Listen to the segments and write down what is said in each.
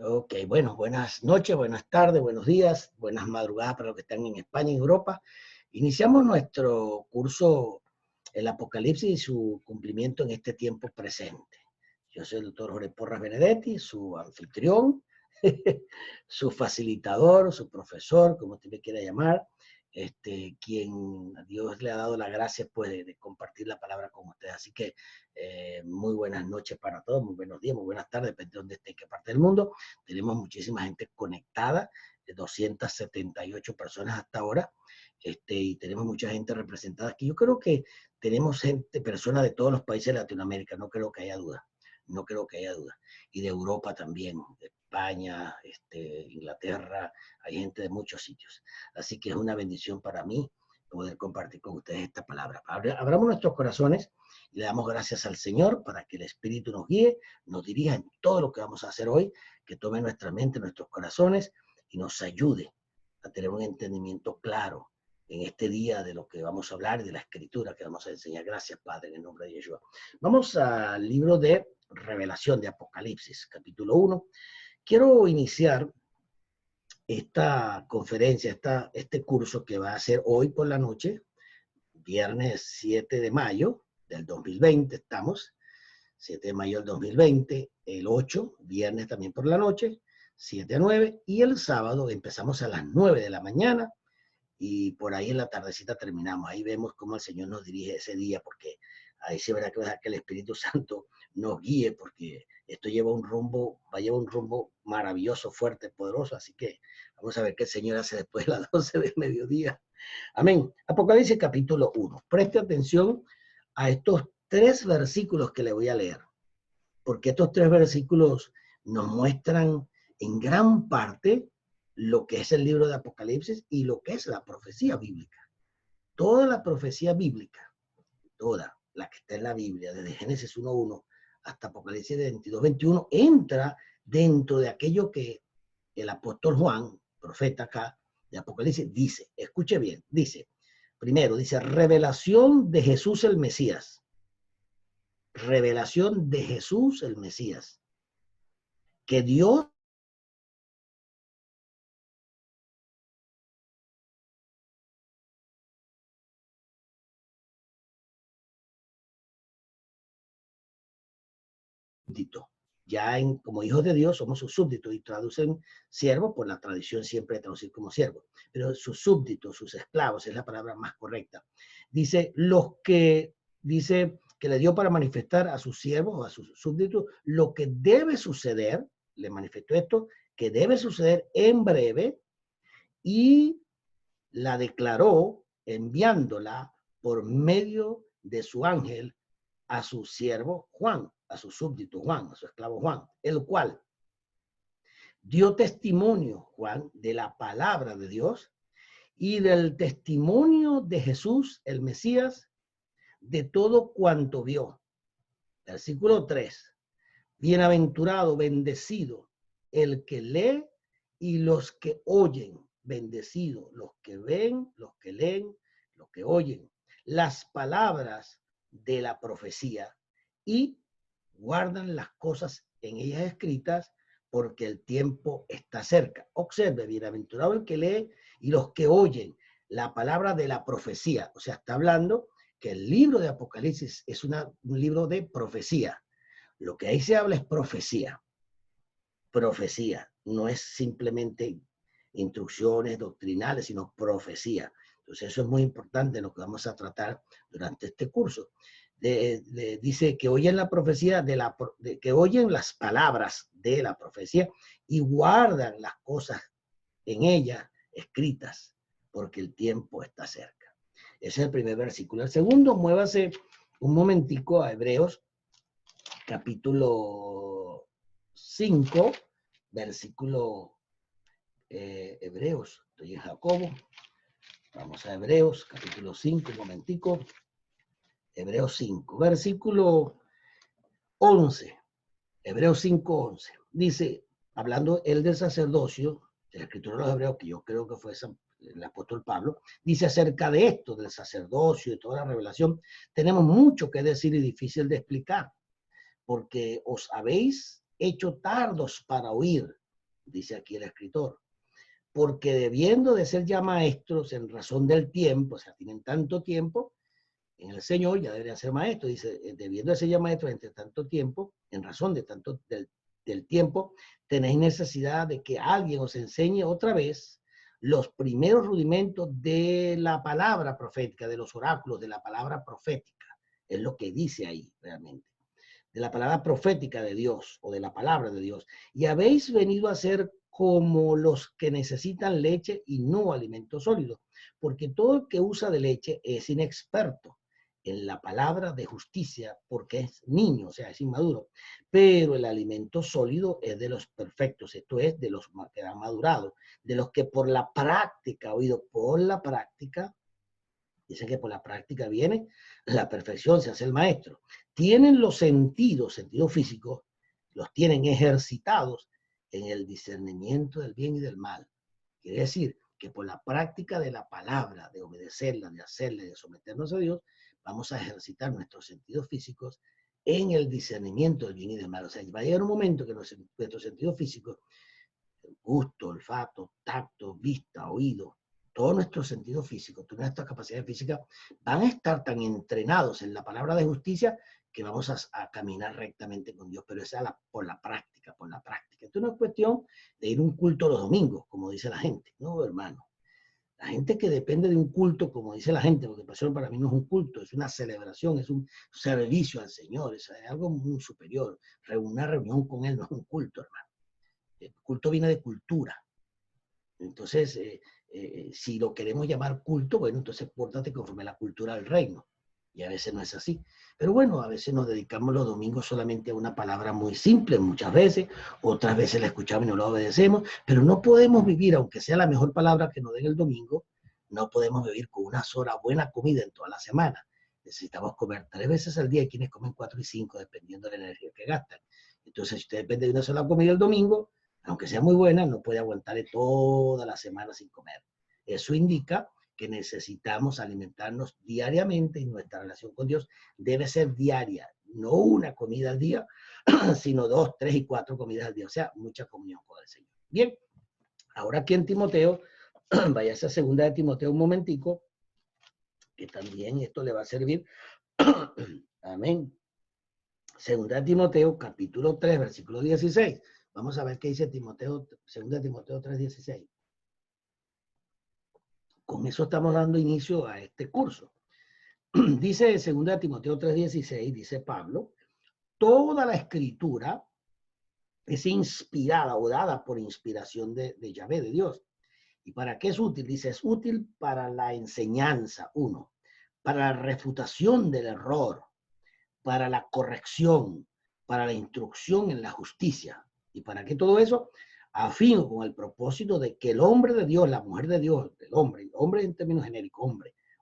Ok, bueno, buenas noches, buenas tardes, buenos días, buenas madrugadas para los que están en España y Europa. Iniciamos nuestro curso El Apocalipsis y su cumplimiento en este tiempo presente. Yo soy el doctor Jorge Porras Benedetti, su anfitrión, su facilitador, su profesor, como usted me quiera llamar, quien Dios le ha dado la gracia pues, de compartir la palabra con ustedes. Así que muy buenas noches para todos, muy buenos días, muy buenas tardes, depende de dónde esté, en qué parte del mundo. Tenemos muchísima gente conectada, 278 personas hasta ahora, y tenemos mucha gente representada aquí. Yo creo que tenemos personas de todos los países de Latinoamérica, no creo que haya duda, no creo que haya duda. Y de Europa también, de España, Inglaterra, hay gente de muchos sitios. Así que es una bendición para mí poder compartir con ustedes esta palabra. Abramos nuestros corazones y le damos gracias al Señor para que el Espíritu nos guíe, nos dirija en todo lo que vamos a hacer hoy, que tome nuestra mente, nuestros corazones y nos ayude a tener un entendimiento claro en este día de lo que vamos a hablar y de la escritura que vamos a enseñar. Gracias, Padre, en el nombre de Yeshua. Vamos al libro de Revelación de Apocalipsis, capítulo 1. Quiero iniciar esta conferencia, este curso que va a ser hoy por la noche, viernes 7 de mayo del 2020, estamos, 7 de mayo del 2020, el 8, viernes también por la noche, 7 a 9, y el sábado empezamos a las 9 de la mañana, y por ahí en la tardecita terminamos. Ahí vemos cómo el Señor nos dirige ese día, porque ahí sí verá que el Espíritu Santo nos guíe, porque esto lleva un rumbo, va a llevar un rumbo maravilloso, fuerte, poderoso, así que vamos a ver qué el Señor hace después de las 12 del mediodía. Amén. Apocalipsis capítulo 1. Preste atención a estos 3 versículos que le voy a leer, porque estos 3 versículos nos muestran en gran parte lo que es el libro de Apocalipsis y lo que es la profecía bíblica. Toda la profecía bíblica, toda la que está en la Biblia, desde Génesis 1:1 hasta Apocalipsis 22:21, entra dentro de aquello que el apóstol Juan, profeta acá de Apocalipsis, dice. Escuche bien, dice, primero, dice, revelación de Jesús el Mesías. Revelación de Jesús el Mesías. Que Dios súbdito. Ya como hijos de Dios somos sus súbditos y traducen siervo por la tradición siempre de traducir como siervo, pero sus súbditos, sus esclavos es la palabra más correcta. Dice dice que le dio para manifestar a sus siervos o a sus súbditos lo que debe suceder, le manifestó esto, que debe suceder en breve, y la declaró enviándola por medio de su ángel a su siervo Juan, a su súbdito Juan, a su esclavo Juan, el cual dio testimonio, Juan, de la palabra de Dios y del testimonio de Jesús, el Mesías, de todo cuanto vio. Versículo 3. Bienaventurado, bendecido, el que lee y los que oyen. Bendecido, los que ven, los que leen, los que oyen las palabras de la profecía y guardan las cosas en ellas escritas, porque el tiempo está cerca. Observe, bienaventurado el que lee y los que oyen la palabra de la profecía. O sea, está hablando que el libro de Apocalipsis es un libro de profecía. Lo que ahí se habla es profecía. Profecía, no es simplemente instrucciones doctrinales, sino profecía. Entonces eso es muy importante lo que vamos a tratar durante este curso. Dice que oyen la profecía, que oyen las palabras de la profecía y guardan las cosas en ella escritas, porque el tiempo está cerca. Ese es el primer versículo. El segundo, muévase un momentico a Hebreos, capítulo 5, versículo Hebreos, estoy en Jacobo, vamos a Hebreos, capítulo 5, un momentico, Hebreos 5, versículo 11, Hebreos 5:11, dice, hablando él del sacerdocio, de la escritura de los Hebreos, que yo creo que fue el apóstol Pablo, dice acerca de esto, del sacerdocio y toda la revelación, tenemos mucho que decir y difícil de explicar, porque os habéis hecho tardos para oír, dice aquí el escritor, porque debiendo de ser ya maestros en razón del tiempo, o sea, tienen tanto tiempo en el Señor, ya deberían ser maestros, dice, debiendo de ser ya maestros entre tanto tiempo, en razón de tanto del tiempo, tenéis necesidad de que alguien os enseñe otra vez los primeros rudimentos de la palabra profética, de los oráculos, de la palabra profética, es lo que dice ahí realmente, de la palabra profética de Dios o de la palabra de Dios, y habéis venido a ser como los que necesitan leche y no alimento sólido, porque todo el que usa de leche es inexperto en la palabra de justicia, porque es niño, o sea, es inmaduro, pero el alimento sólido es de los perfectos, esto es, de los que han madurado, de los que por la práctica, oído, por la práctica, dicen que por la práctica viene la perfección, se hace el maestro. Tienen los sentidos físicos, los tienen ejercitados en el discernimiento del bien y del mal. Quiere decir que por la práctica de la palabra, de obedecerla, de hacerla, de someternos a Dios, vamos a ejercitar nuestros sentidos físicos en el discernimiento del bien y del mal. O sea, va a llegar un momento que nuestros sentidos físicos, gusto, olfato, tacto, vista, oído, todos nuestros sentidos físicos, todas nuestras capacidades físicas van a estar tan entrenados en la palabra de justicia que vamos a caminar rectamente con Dios, pero esa es por la práctica, por la práctica. Esto no es cuestión de ir a un culto los domingos, como dice la gente, no, hermano. La gente que depende de un culto, como dice la gente, porque pasión para mí no es un culto, es una celebración, es un servicio al Señor, es algo muy superior. Una reunión con Él no es un culto, hermano. El culto viene de cultura. Entonces, si lo queremos llamar culto, bueno, entonces pórtate conforme a la cultura del reino. Y a veces no es así. Pero bueno, a veces nos dedicamos los domingos solamente a una palabra muy simple, muchas veces, otras veces la escuchamos y no la obedecemos, pero no podemos vivir, aunque sea la mejor palabra que nos den el domingo, no podemos vivir con una sola buena comida en toda la semana. Necesitamos comer 3 veces al día, y quienes comen 4 y 5, dependiendo de la energía que gastan. Entonces, si usted depende de una sola comida el domingo, aunque sea muy buena, no puede aguantarle toda la semana sin comer. Eso indica que necesitamos alimentarnos diariamente y nuestra relación con Dios debe ser diaria, no una comida al día, sino 2, 3 y 4 comidas al día, o sea, mucha comunión con el Señor. Bien, ahora aquí en Timoteo, váyase a segunda de Timoteo un momentico, que también esto le va a servir. Amén. Segunda de Timoteo, capítulo 3, versículo 16. Vamos a ver qué dice Timoteo, segunda de Timoteo 3:16. Con eso estamos dando inicio a este curso. Dice 2 Timoteo 3:16, dice Pablo, toda la escritura es inspirada o dada por inspiración de Yahvé, de Dios. ¿Y para qué es útil? Dice, es útil para la enseñanza, uno, para la refutación del error, para la corrección, para la instrucción en la justicia. ¿Y para qué todo eso? A fin con el propósito de que el hombre de Dios, la mujer de Dios, el hombre en términos genéricos,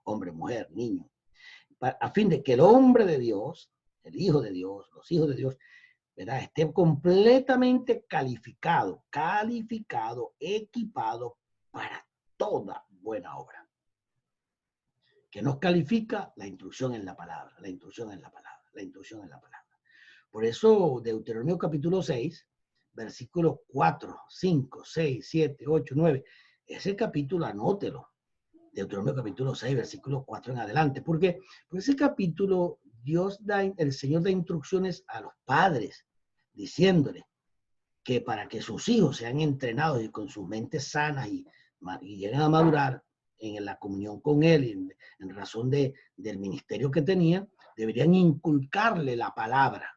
hombre, mujer, niño, a fin de que el hombre de Dios, el hijo de Dios, los hijos de Dios, ¿verdad?, esté completamente calificado, equipado para toda buena obra. Que nos califica la instrucción en la palabra, la instrucción en la palabra, la instrucción en la palabra. Por eso, Deuteronomio capítulo 6, versículos 4, 5, 6, 7, 8, 9, ese capítulo anótelo. Deuteronomio capítulo 6, versículo 4 en adelante. ¿Por qué? Porque ese capítulo, el Señor da instrucciones a los padres, diciéndole que para que sus hijos sean entrenados y con sus mentes sanas y lleguen a madurar en la comunión con Él, en razón del ministerio que tenía, deberían inculcarle la palabra,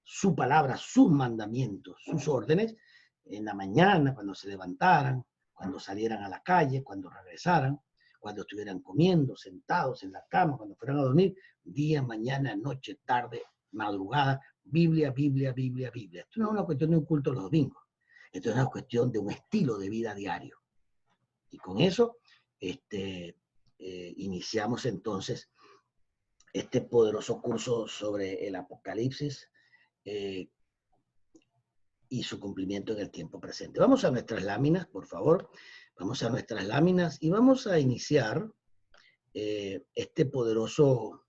sus mandamientos, sus órdenes, en la mañana, cuando se levantaran, cuando salieran a la calle, cuando regresaran, cuando estuvieran comiendo, sentados en la cama, cuando fueran a dormir, día, mañana, noche, tarde, madrugada, Biblia, Biblia, Biblia, Biblia. Esto no es una cuestión de un culto los domingos. Esto es una cuestión de un estilo de vida diario. Y con eso iniciamos entonces este poderoso curso sobre el Apocalipsis y su cumplimiento en el tiempo presente. Vamos a nuestras láminas, por favor. Vamos a nuestras láminas y vamos a iniciar este poderoso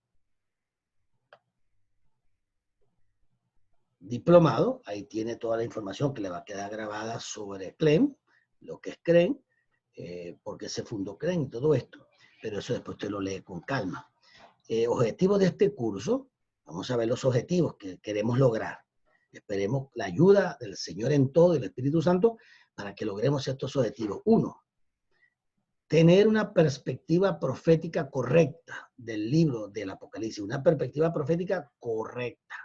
diplomado, ahí tiene toda la información que le va a quedar grabada sobre CLEM, lo que es CREN, por qué se fundó CREN y todo esto, pero eso después usted lo lee con calma. Objetivos de este curso, vamos a ver los objetivos que queremos lograr. Esperemos la ayuda del Señor en todo, del Espíritu Santo, para que logremos estos objetivos. 1, tener una perspectiva profética correcta del libro del Apocalipsis, una perspectiva profética correcta.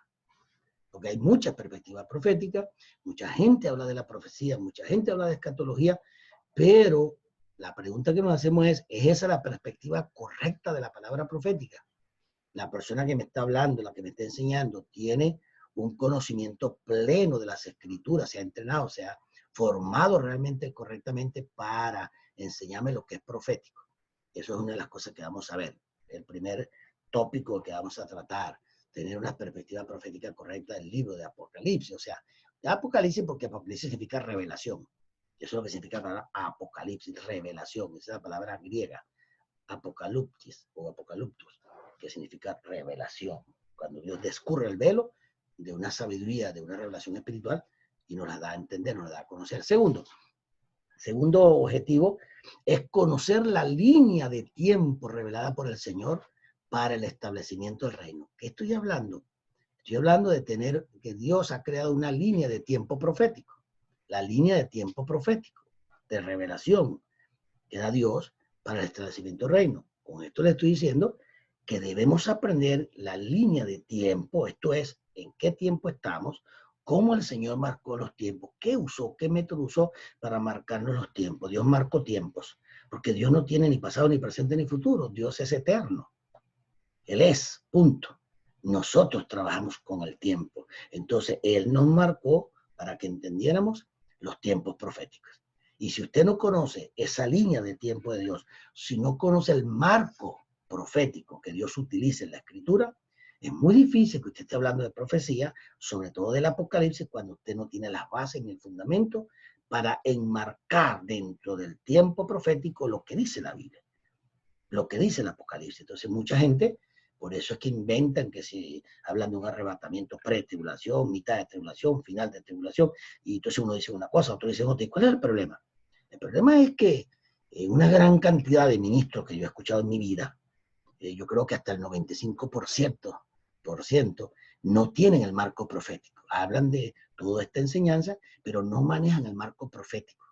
Porque hay muchas perspectivas proféticas, mucha gente habla de la profecía, mucha gente habla de escatología, pero la pregunta que nos hacemos ¿es esa la perspectiva correcta de la palabra profética? La persona que me está hablando, la que me está enseñando, tiene un conocimiento pleno de las escrituras, se ha entrenado, se ha formado realmente correctamente para enseñarme lo que es profético. Eso es una de las cosas que vamos a ver. El primer tópico que vamos a tratar, tener una perspectiva profética correcta del libro de Apocalipsis. O sea, de Apocalipsis porque Apocalipsis significa revelación. Eso es lo que significa la palabra Apocalipsis, revelación. Esa es la palabra griega, Apocalipsis o Apocaliptus, que significa revelación. Cuando Dios descubre el velo de una sabiduría, de una revelación espiritual y nos la da a entender, nos la da a conocer. Segundo objetivo es conocer la línea de tiempo revelada por el Señor para el establecimiento del reino. ¿Qué estoy hablando? Estoy hablando de tener que Dios ha creado una línea de tiempo profético. La línea de tiempo profético, de revelación, que da Dios para el establecimiento del reino. Con esto le estoy diciendo que debemos aprender la línea de tiempo, esto es, en qué tiempo estamos, cómo el Señor marcó los tiempos, qué usó, qué método usó para marcarnos los tiempos. Dios marcó tiempos, porque Dios no tiene ni pasado, ni presente, ni futuro. Dios es eterno. Él es, punto. Nosotros trabajamos con el tiempo. Entonces, Él nos marcó para que entendiéramos los tiempos proféticos. Y si usted no conoce esa línea de tiempo de Dios, si no conoce el marco profético que Dios utiliza en la Escritura, es muy difícil que usted esté hablando de profecía, sobre todo del Apocalipsis, cuando usted no tiene las bases ni el fundamento para enmarcar dentro del tiempo profético lo que dice la Biblia, lo que dice el Apocalipsis. Entonces, mucha gente, por eso es que inventan que si hablan de un arrebatamiento pre-tribulación, mitad de tribulación, final de tribulación, y entonces uno dice una cosa, otro dice otra. ¿Y cuál es el problema? El problema es que una gran cantidad de ministros que yo he escuchado en mi vida, yo creo que hasta el 95% no tienen el marco profético. Hablan de toda esta enseñanza, pero no manejan el marco profético.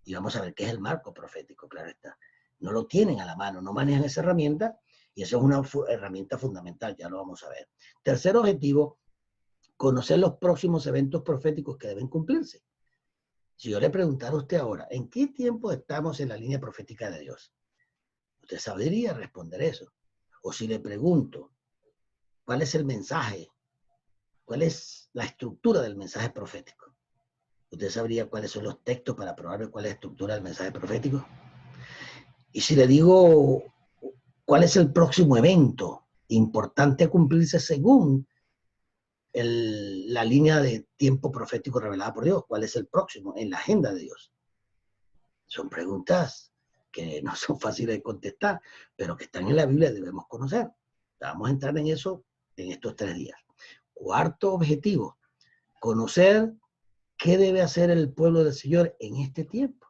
Y vamos a ver qué es el marco profético, claro está. No lo tienen a la mano, no manejan esa herramienta, y eso es una herramienta fundamental, ya lo vamos a ver. Tercer objetivo, conocer los próximos eventos proféticos que deben cumplirse. Si yo le preguntara a usted ahora, ¿en qué tiempo estamos en la línea profética de Dios? Usted sabría responder eso. O si le pregunto, ¿cuál es el mensaje? ¿Cuál es la estructura del mensaje profético? ¿Usted sabría cuáles son los textos para probar cuál es la estructura del mensaje profético? Y si le digo, ¿cuál es el próximo evento importante a cumplirse según la línea de tiempo profético revelada por Dios? ¿Cuál es el próximo en la agenda de Dios? Son preguntas que no son fáciles de contestar, pero que están en la Biblia y debemos conocer. Vamos a entrar en eso en estos 3 días. Cuarto objetivo, conocer qué debe hacer el pueblo del Señor en este tiempo.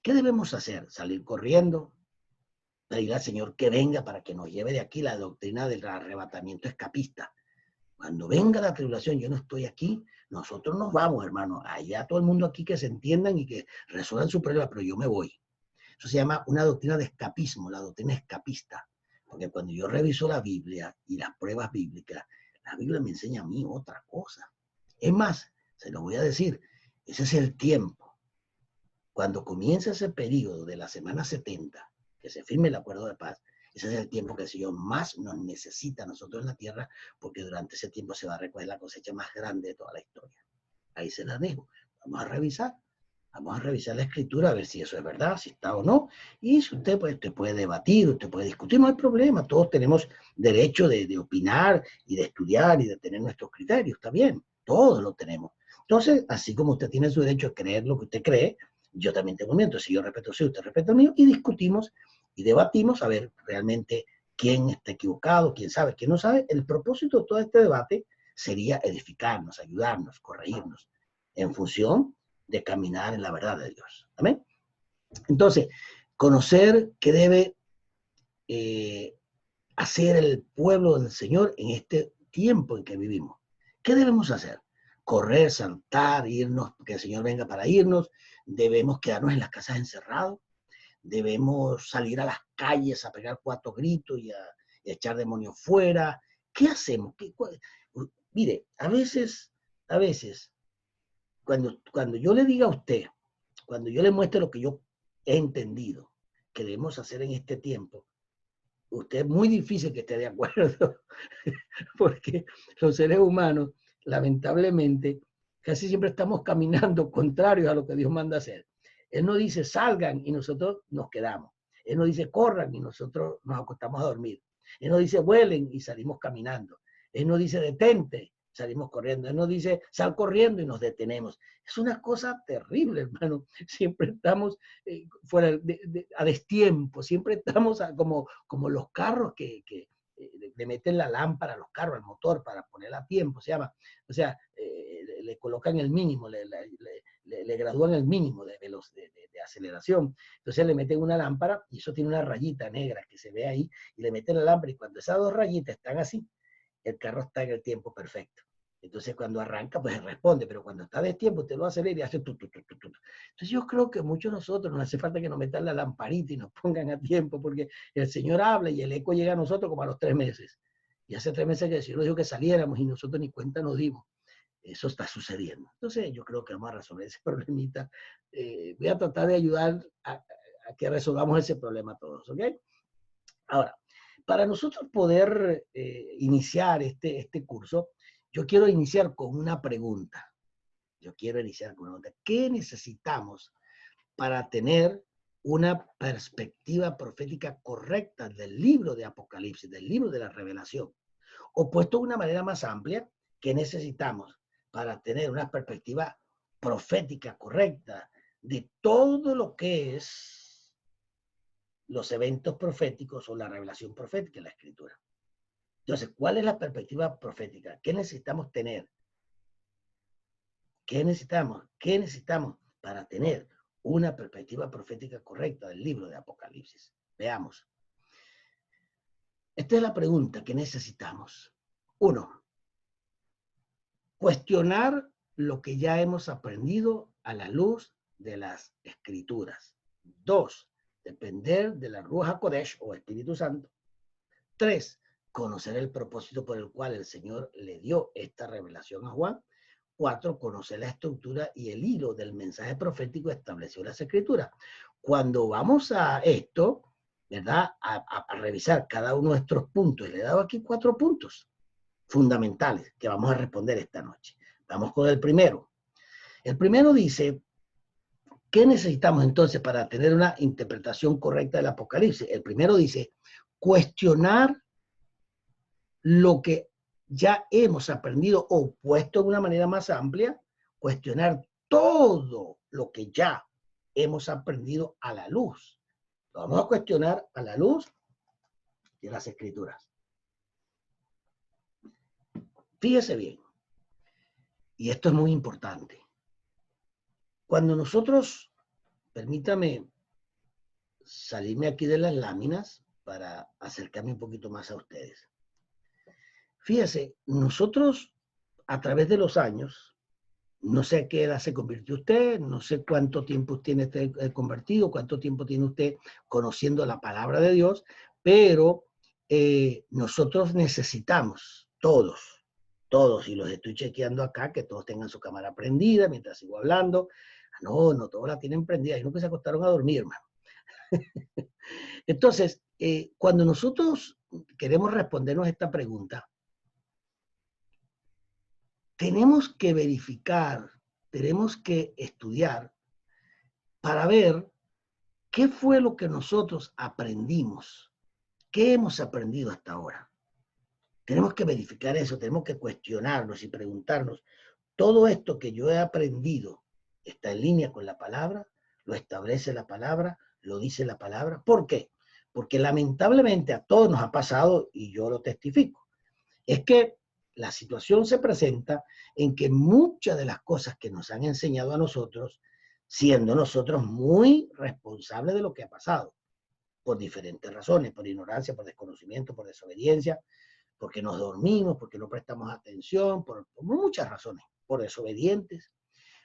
¿Qué debemos hacer? ¿Salir corriendo? Pedir al Señor que venga para que nos lleve de aquí la doctrina del arrebatamiento escapista. Cuando venga la tribulación, yo no estoy aquí, nosotros nos vamos, hermano. Allá todo el mundo aquí que se entiendan y que resuelvan su problema, pero yo me voy. Eso se llama una doctrina de escapismo, la doctrina escapista. Porque cuando yo reviso la Biblia y las pruebas bíblicas, la Biblia me enseña a mí otra cosa. Es más, se lo voy a decir, ese es el tiempo. Cuando comienza ese periodo de la semana 70, que se firme el acuerdo de paz, ese es el tiempo que el Señor más nos necesita a nosotros en la tierra, porque durante ese tiempo se va a recoger la cosecha más grande de toda la historia. Ahí se la dejo. Vamos a revisar la escritura a ver si eso es verdad, si está o no. Y si usted, pues, usted puede debatir, usted puede discutir, no hay problema. Todos tenemos derecho de opinar y de estudiar y de tener nuestros criterios, está bien. Todos lo tenemos. Entonces, así como usted tiene su derecho a creer lo que usted cree, yo también tengo mío. Entonces, si yo respeto a usted respeta el mío, y discutimos y debatimos a ver realmente quién está equivocado, quién sabe, quién no sabe. El propósito de todo este debate sería edificarnos, ayudarnos, corregirnos, en función de caminar en la verdad de Dios. Amén. Entonces, conocer qué debe hacer el pueblo del Señor en este tiempo en que vivimos. ¿Qué debemos hacer? Correr, saltar, irnos, que el Señor venga para irnos. Debemos quedarnos en las casas encerrados. Debemos salir a las calles a pegar 4 gritos y a echar demonios fuera. ¿Qué hacemos? Mire, a veces, cuando yo le diga a usted, cuando yo le muestre lo que yo he entendido que debemos hacer en este tiempo, usted es muy difícil que esté de acuerdo, porque los seres humanos, lamentablemente, casi siempre estamos caminando contrarios a lo que Dios manda hacer. Él no dice salgan y nosotros nos quedamos. Él no dice corran y nosotros nos acostamos a dormir. Él no dice vuelen y salimos caminando. Él no dice detente, salimos corriendo. Él no dice sal corriendo y nos detenemos. Es una cosa terrible, hermano. Siempre estamos fuera a destiempo. Siempre estamos como los carros que le meten la lámpara a los carros, al motor para ponerla a tiempo, se llama. O sea, le colocan el mínimo, le gradúan el mínimo de aceleración. Entonces le meten una lámpara y eso tiene una rayita negra que se ve ahí y le meten la lámpara y cuando esas 2 rayitas están así, el carro está en el tiempo perfecto. Entonces cuando arranca, pues responde, pero cuando está de tiempo, usted lo acelera y hace tu. Entonces yo creo que muchos de nosotros nos hace falta que nos metan la lamparita y nos pongan a tiempo, porque el Señor habla y el eco llega a nosotros como a los 3 meses. Y hace 3 meses que el Señor dijo que saliéramos y nosotros ni cuenta nos dimos. Eso está sucediendo. Entonces yo creo que vamos a resolver ese problemita. Voy a tratar de ayudar a que resolvamos ese problema todos, ¿ok? Ahora, para nosotros poder iniciar este curso, yo quiero iniciar con una pregunta. ¿Qué necesitamos para tener una perspectiva profética correcta del libro de Apocalipsis, del libro de la Revelación? O puesto de una manera más amplia, ¿qué necesitamos para tener una perspectiva profética correcta de todo lo que es los eventos proféticos o la revelación profética en la Escritura? Entonces, ¿cuál es la perspectiva profética? ¿Qué necesitamos tener? ¿Qué necesitamos para tener una perspectiva profética correcta del libro de Apocalipsis? Veamos. Esta es la pregunta que necesitamos. 1. Cuestionar lo que ya hemos aprendido a la luz de las Escrituras. 2. Depender de la Ruach HaKodesh o Espíritu Santo. 3. Conocer el propósito por el cual el Señor le dio esta revelación a Juan. 4. Conocer la estructura y el hilo del mensaje profético establecido en las Escrituras. Cuando vamos a esto, ¿verdad? A revisar cada uno de nuestros puntos, le he dado aquí 4 puntos fundamentales que vamos a responder esta noche. Vamos con el primero. El primero dice, ¿qué necesitamos entonces para tener una interpretación correcta del Apocalipsis? El primero dice, cuestionar lo que ya hemos aprendido o puesto de una manera más amplia, cuestionar todo lo que ya hemos aprendido a la luz. Lo vamos a cuestionar a la luz de las Escrituras. Fíjese bien, y esto es muy importante. Cuando nosotros, permítame salirme aquí de las láminas para acercarme un poquito más a ustedes. Fíjese, nosotros a través de los años, no sé a qué edad se convirtió usted, no sé cuánto tiempo tiene usted convertido, cuánto tiempo tiene usted conociendo la palabra de Dios, pero nosotros necesitamos, todos, y los estoy chequeando acá, que todos tengan su cámara prendida mientras sigo hablando. No todos la tienen prendida, hay unos que se acostaron a dormir, hermano. Entonces, cuando nosotros queremos respondernos esta pregunta, tenemos que verificar, tenemos que estudiar para ver qué fue lo que nosotros aprendimos, qué hemos aprendido hasta ahora. Tenemos que verificar eso, tenemos que cuestionarnos y preguntarnos, ¿todo esto que yo he aprendido está en línea con la palabra? ¿Lo establece la palabra? ¿Lo dice la palabra? ¿Por qué? Porque lamentablemente a todos nos ha pasado, y yo lo testifico, es que la situación se presenta en que muchas de las cosas que nos han enseñado a nosotros, siendo nosotros muy responsables de lo que ha pasado, por diferentes razones, por ignorancia, por desconocimiento, por desobediencia, porque nos dormimos, porque no prestamos atención, por muchas razones, por desobedientes.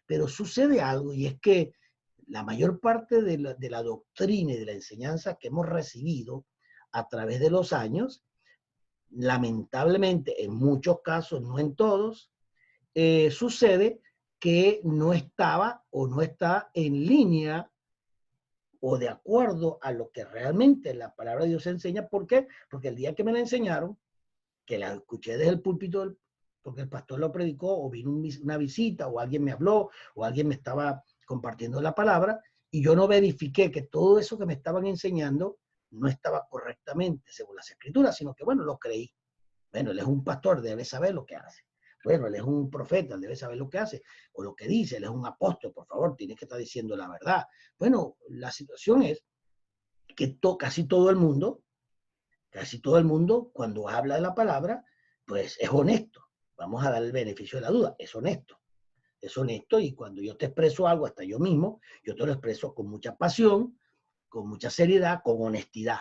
Pero sucede algo, y es que la mayor parte de la doctrina y de la enseñanza que hemos recibido a través de los años, lamentablemente en muchos casos, no en todos, sucede que no estaba o no está en línea o de acuerdo a lo que realmente la palabra de Dios enseña. ¿Por qué? Porque el día que me la enseñaron, que la escuché desde el púlpito, porque el pastor lo predicó, o vino una visita, o alguien me habló, o alguien me estaba compartiendo la palabra, y yo no verifiqué que todo eso que me estaban enseñando no estaba correctamente según las escrituras, sino que, bueno, lo creí. Bueno, él es un pastor, debe saber lo que hace. Bueno, él es un profeta, él debe saber lo que hace, o lo que dice, él es un apóstol, por favor, tiene que estar diciendo la verdad. Bueno, la situación es que casi todo el mundo, cuando habla de la palabra, pues es honesto. Vamos a dar el beneficio de la duda, es honesto. Es honesto, y cuando yo te expreso algo, hasta yo mismo, yo te lo expreso con mucha pasión, con mucha seriedad, con honestidad.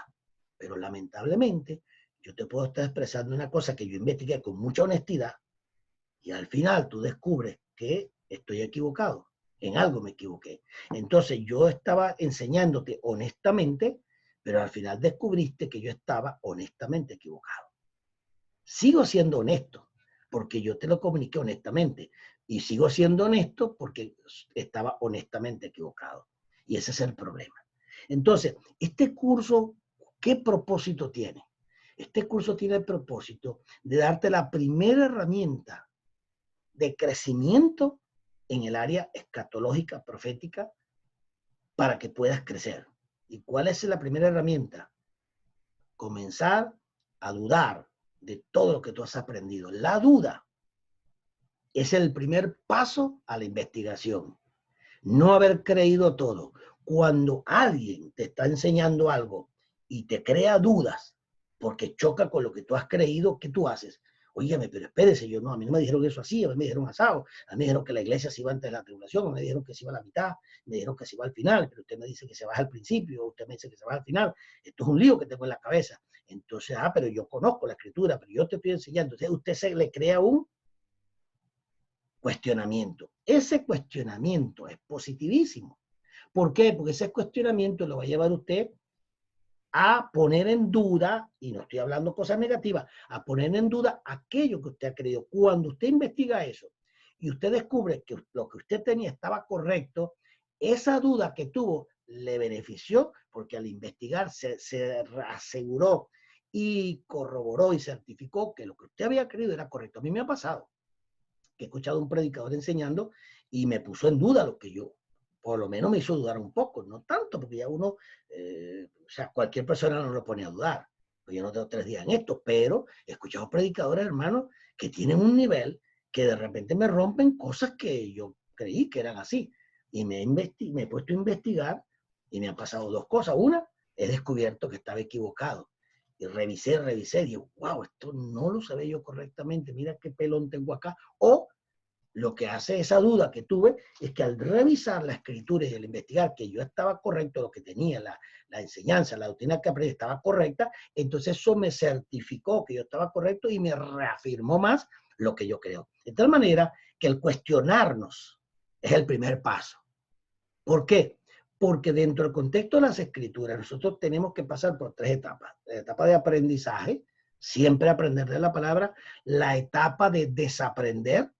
Pero lamentablemente, yo te puedo estar expresando una cosa que yo investigué con mucha honestidad, y al final tú descubres que estoy equivocado, en algo me equivoqué. Entonces yo estaba enseñándote honestamente, pero al final descubriste que yo estaba honestamente equivocado. Sigo siendo honesto, porque yo te lo comuniqué honestamente, y sigo siendo honesto porque estaba honestamente equivocado. Y ese es el problema. Entonces, este curso, ¿qué propósito tiene? Este curso tiene el propósito de darte la primera herramienta de crecimiento en el área escatológica, profética, para que puedas crecer. ¿Y cuál es la primera herramienta? Comenzar a dudar de todo lo que tú has aprendido. La duda es el primer paso a la investigación. No haber creído todo. Cuando alguien te está enseñando algo y te crea dudas porque choca con lo que tú has creído, ¿qué tú haces? Óigame, pero espérese, yo no, a mí no me dijeron eso así, a mí me dijeron asado, a mí me dijeron que la iglesia se iba antes de la tribulación, a mí me dijeron que se iba a la mitad, me dijeron que se iba al final, pero usted me dice que se va al principio, usted me dice que se va al final. Esto es un lío que tengo en la cabeza. Entonces, pero yo conozco la escritura, pero yo te estoy enseñando. Entonces, usted se le crea un cuestionamiento. Ese cuestionamiento es positivísimo. ¿Por qué? Porque ese cuestionamiento lo va a llevar usted a poner en duda, y no estoy hablando cosas negativas, a poner en duda aquello que usted ha creído. Cuando usted investiga eso y usted descubre que lo que usted tenía estaba correcto, esa duda que tuvo le benefició, porque al investigar se aseguró y corroboró y certificó que lo que usted había creído era correcto. A mí me ha pasado que he escuchado a un predicador enseñando y me puso en duda lo que yo, por lo menos me hizo dudar un poco, no tanto, porque ya uno, o sea, cualquier persona no lo pone a dudar. Pues yo no tengo 3 días en esto, pero he escuchado predicadores, hermanos, que tienen un nivel que de repente me rompen cosas que yo creí que eran así. Y me he puesto a investigar y me han pasado 2 cosas. Una, he descubierto que estaba equivocado. Y revisé, y digo, wow, esto no lo sabía yo correctamente, mira qué pelón tengo acá. O lo que hace esa duda que tuve es que al revisar la escritura y al investigar que yo estaba correcto, lo que tenía, la enseñanza, la doctrina que aprendí estaba correcta, entonces eso me certificó que yo estaba correcto y me reafirmó más lo que yo creo. De tal manera que el cuestionarnos es el primer paso. ¿Por qué? Porque dentro del contexto de las escrituras nosotros tenemos que pasar por 3 etapas. La etapa de aprendizaje, siempre aprender de la palabra, la etapa de desaprender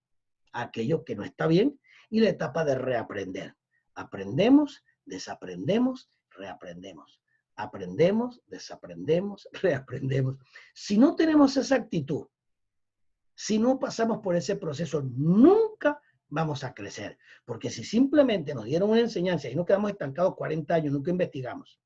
aquello que no está bien, y la etapa de reaprender. Aprendemos, desaprendemos, reaprendemos. Aprendemos, desaprendemos, reaprendemos. Si no tenemos esa actitud, si no pasamos por ese proceso, nunca vamos a crecer. Porque si simplemente nos dieron una enseñanza y nos quedamos estancados 40 años, nunca investigamos,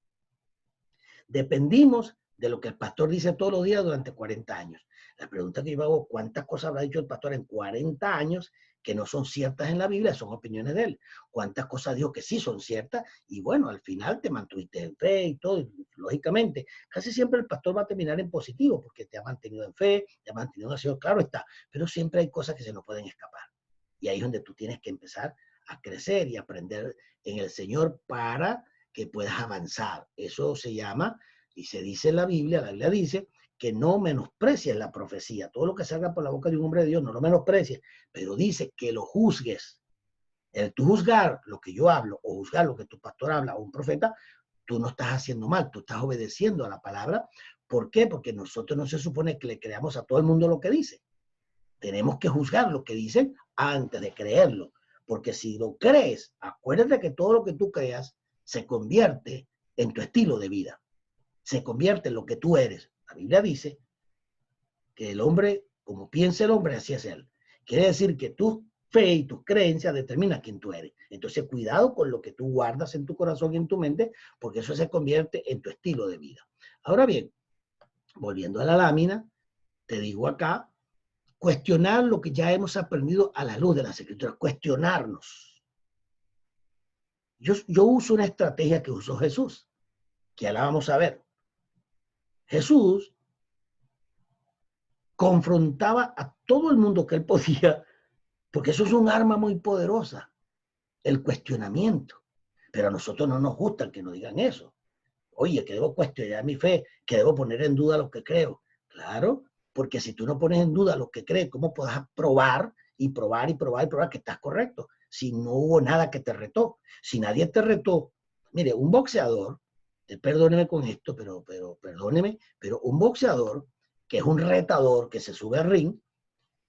dependimos de lo que el pastor dice todos los días durante 40 años. La pregunta que yo hago, ¿cuántas cosas habrá dicho el pastor en 40 años que no son ciertas en la Biblia, son opiniones de él. Cuántas cosas dijo que sí son ciertas, y bueno, al final te mantuviste en fe y todo, y, lógicamente. Casi siempre el pastor va a terminar en positivo, porque te ha mantenido en fe, te ha mantenido en acción, claro está, pero siempre hay cosas que se nos pueden escapar. Y ahí es donde tú tienes que empezar a crecer y aprender en el Señor para que puedas avanzar. Eso se llama, y se dice en la Biblia dice, que no menosprecies la profecía. Todo lo que salga por la boca de un hombre de Dios, no lo menosprecies, pero dice que lo juzgues. El tú juzgar lo que yo hablo o juzgar lo que tu pastor habla o un profeta, tú no estás haciendo mal, tú estás obedeciendo a la palabra. ¿Por qué? Porque nosotros no se supone que le creamos a todo el mundo lo que dice. Tenemos que juzgar lo que dicen antes de creerlo. Porque si lo crees, acuérdate que todo lo que tú creas se convierte en tu estilo de vida. Se convierte en lo que tú eres. La Biblia dice que el hombre, como piensa el hombre, así es él. Quiere decir que tu fe y tus creencias determinan quién tú eres. Entonces, cuidado con lo que tú guardas en tu corazón y en tu mente, porque eso se convierte en tu estilo de vida. Ahora bien, volviendo a la lámina, te digo acá, cuestionar lo que ya hemos aprendido a la luz de las Escrituras, cuestionarnos. Yo uso una estrategia que usó Jesús, que ahora vamos a ver. Jesús confrontaba a todo el mundo que él podía, porque eso es un arma muy poderosa, el cuestionamiento. Pero a nosotros no nos gusta que nos digan eso. Oye, que debo cuestionar mi fe, que debo poner en duda lo que creo. Claro, porque si tú no pones en duda lo que crees, ¿cómo podrás probar y probar y probar y probar que estás correcto? Si no hubo nada que te retó, si nadie te retó. Mire, un boxeador, perdóneme con esto, pero perdóneme, pero un boxeador que es un retador que se sube al ring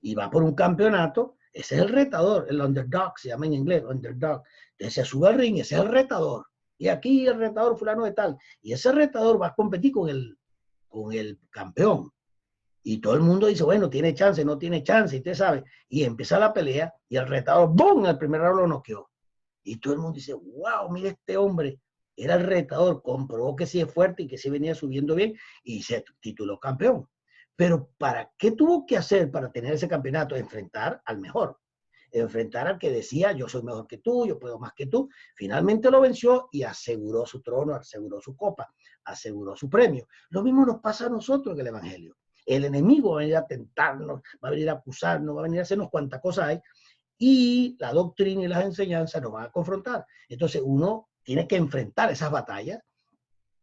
y va por un campeonato, ese es el retador, el underdog, se llama en inglés, underdog. Entonces se sube al ring, ese es el retador. Y aquí el retador fulano de tal. Y ese retador va a competir con el campeón. Y todo el mundo dice, bueno, tiene chance, no tiene chance, y usted sabe. Y empieza la pelea y el retador, ¡bum!, el primer round lo noqueó. Y todo el mundo dice, wow, mira este hombre, era el retador, comprobó que sí es fuerte y que sí venía subiendo bien y se tituló campeón. Pero ¿para qué tuvo que hacer para tener ese campeonato? Enfrentar al mejor, enfrentar al que decía, yo soy mejor que tú, yo puedo más que tú. Finalmente lo venció y aseguró su trono, aseguró su copa, aseguró su premio. Lo mismo nos pasa a nosotros en el Evangelio. El enemigo va a venir a tentarnos, va a venir a acusarnos, va a venir a hacernos cuantas cosas hay, y la doctrina y las enseñanzas nos van a confrontar. Entonces uno tiene que enfrentar esas batallas,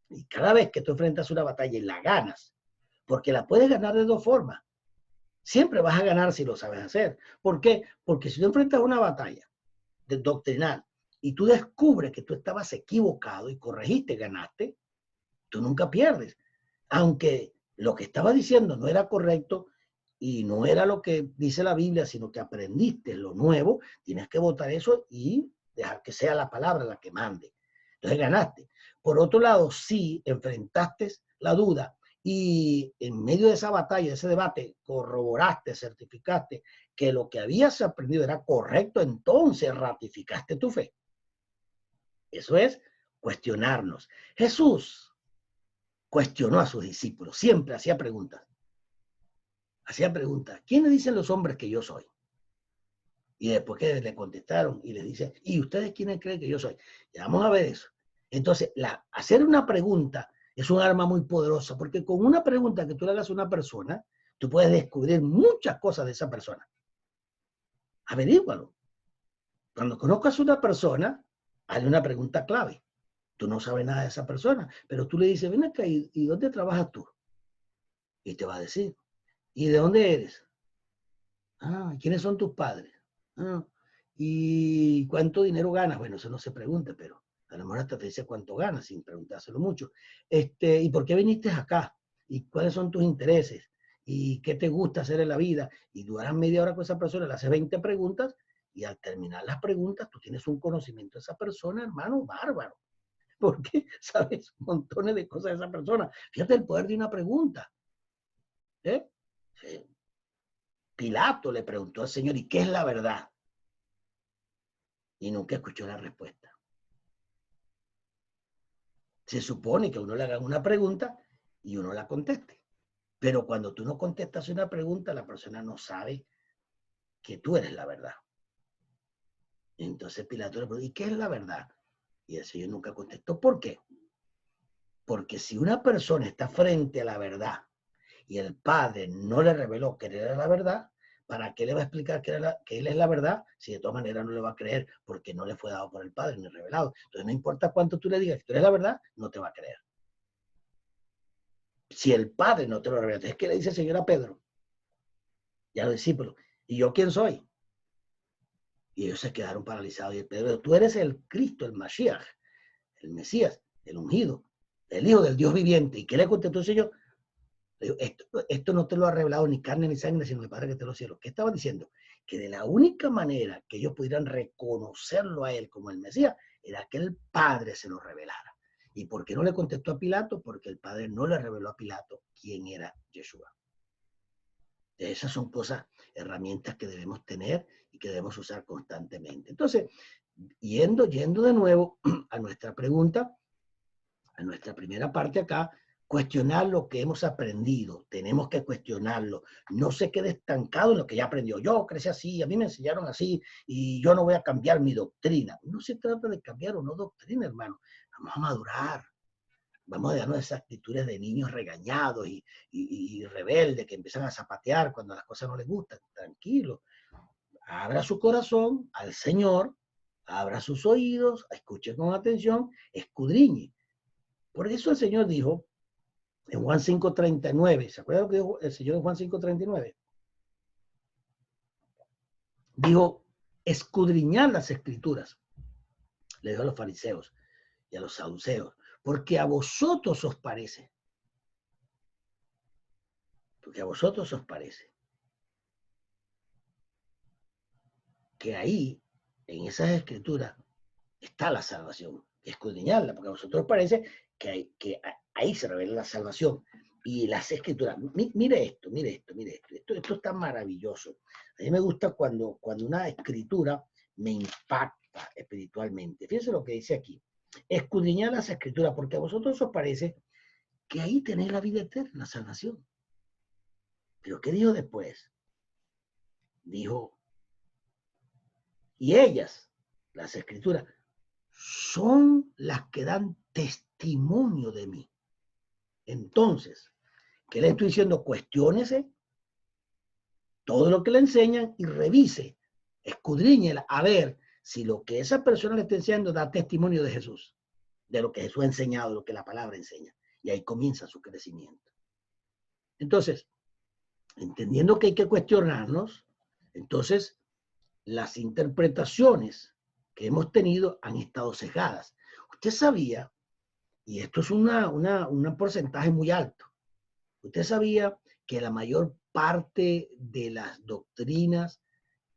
y cada vez que tú enfrentas una batalla y la ganas, porque la puedes ganar de dos formas. Siempre vas a ganar si lo sabes hacer. ¿Por qué? Porque si tú enfrentas una batalla doctrinal y tú descubres que tú estabas equivocado y corregiste, ganaste, tú nunca pierdes. Aunque lo que estaba diciendo no era correcto y no era lo que dice la Biblia, sino que aprendiste lo nuevo, tienes que votar eso y dejar que sea la palabra la que mande. Entonces ganaste. Por otro lado, si enfrentaste la duda y en medio de esa batalla, de ese debate, corroboraste, certificaste que lo que habías aprendido era correcto, entonces ratificaste tu fe. Eso es cuestionarnos. Jesús cuestionó a sus discípulos, siempre hacía preguntas. Hacía preguntas, ¿quiénes dicen los hombres que yo soy? Y después que le contestaron y les dice, ¿y ustedes quiénes creen que yo soy? Ya vamos a ver eso. Entonces, hacer una pregunta es un arma muy poderosa, porque con una pregunta que tú le hagas a una persona, tú puedes descubrir muchas cosas de esa persona. Averígualo. Cuando conozcas a una persona, hazle una pregunta clave. Tú no sabes nada de esa persona, pero tú le dices, ven acá, ¿y dónde trabajas tú? Y te va a decir, ¿y de dónde eres? Ah, ¿quiénes son tus padres? Ah, ¿y cuánto dinero ganas? Bueno, eso no se pregunta, pero a lo mejor hasta te dice cuánto ganas sin preguntárselo mucho. ¿Y por qué viniste acá? ¿Y cuáles son tus intereses? ¿Y qué te gusta hacer en la vida? Y duras media hora con esa persona, le haces 20 preguntas y al terminar las preguntas tú tienes un conocimiento de esa persona, hermano, bárbaro. Porque sabes montones de cosas de esa persona. Fíjate el poder de una pregunta. ¿Eh? Sí. Pilato le preguntó al Señor, ¿y qué es la verdad? Y nunca escuchó la respuesta. Se supone que uno le haga una pregunta y uno la conteste. Pero cuando tú no contestas una pregunta, la persona no sabe que tú eres la verdad. Entonces Pilato le preguntó, ¿y qué es la verdad? Y el Señor nunca contestó. ¿Por qué? Porque si una persona está frente a la verdad y el Padre no le reveló que él era la verdad, ¿para qué le va a explicar que él es la verdad si de todas maneras no le va a creer porque no le fue dado por el Padre ni revelado? Entonces no importa cuánto tú le digas que tú eres la verdad, no te va a creer. Si el Padre no te lo revela, es que le dice el Señor a Pedro y a los discípulos, ¿y yo quién soy? Y ellos se quedaron paralizados. Y Pedro, tú eres el Cristo, el Mashiach, el Mesías, el ungido, el Hijo del Dios viviente. ¿Y qué le contestó el Señor? Esto no te lo ha revelado ni carne ni sangre, sino el Padre que te lo cielo. ¿Qué estaba diciendo? Que de la única manera que ellos pudieran reconocerlo a él como el Mesías era que el Padre se lo revelara. ¿Y por qué no le contestó a Pilato? Porque el Padre no le reveló a Pilato quién era Yeshua. Esas son cosas, herramientas que debemos tener y que debemos usar constantemente. Entonces, yendo de nuevo a nuestra pregunta, a nuestra primera parte acá, cuestionar lo que hemos aprendido. Tenemos que cuestionarlo. No se quede estancado en lo que ya aprendió. Yo crecí así, a mí me enseñaron así y yo no voy a cambiar mi doctrina. No se trata de cambiar o no doctrina, hermano. Vamos a madurar. Vamos a darnos esas actitudes de niños regañados y rebeldes que empiezan a zapatear cuando las cosas no les gustan. Tranquilo. Abra su corazón al Señor, abra sus oídos, escuche con atención, escudriñe. Por eso el Señor dijo en Juan 5:39, ¿se acuerdan lo que dijo el Señor en Juan 5:39? Dijo, escudriñad las escrituras, le dijo a los fariseos y a los saduceos, porque a vosotros os parece, porque a vosotros os parece que ahí, en esas escrituras, está la salvación, escudriñarla, porque a vosotros os parece que ahí se revela la salvación. Y las escrituras, mire esto, esto está maravilloso. A mí me gusta cuando una escritura me impacta espiritualmente. Fíjense lo que dice aquí. Escudriñar las escrituras, porque a vosotros os parece que ahí tenéis la vida eterna, la salvación. Pero ¿qué dijo después? Dijo, y ellas, las escrituras, son las que dan testimonio de mí. Entonces, ¿qué le estoy diciendo? Cuestiónese todo lo que le enseñan y revise, escudriñela a ver si lo que esa persona le está enseñando da testimonio de Jesús, de lo que Jesús ha enseñado, de lo que la palabra enseña. Y ahí comienza su crecimiento. Entonces, entendiendo que hay que cuestionarnos, entonces las interpretaciones que hemos tenido han estado cegadas. Usted sabía, y esto es un porcentaje muy alto, usted sabía que la mayor parte de las doctrinas,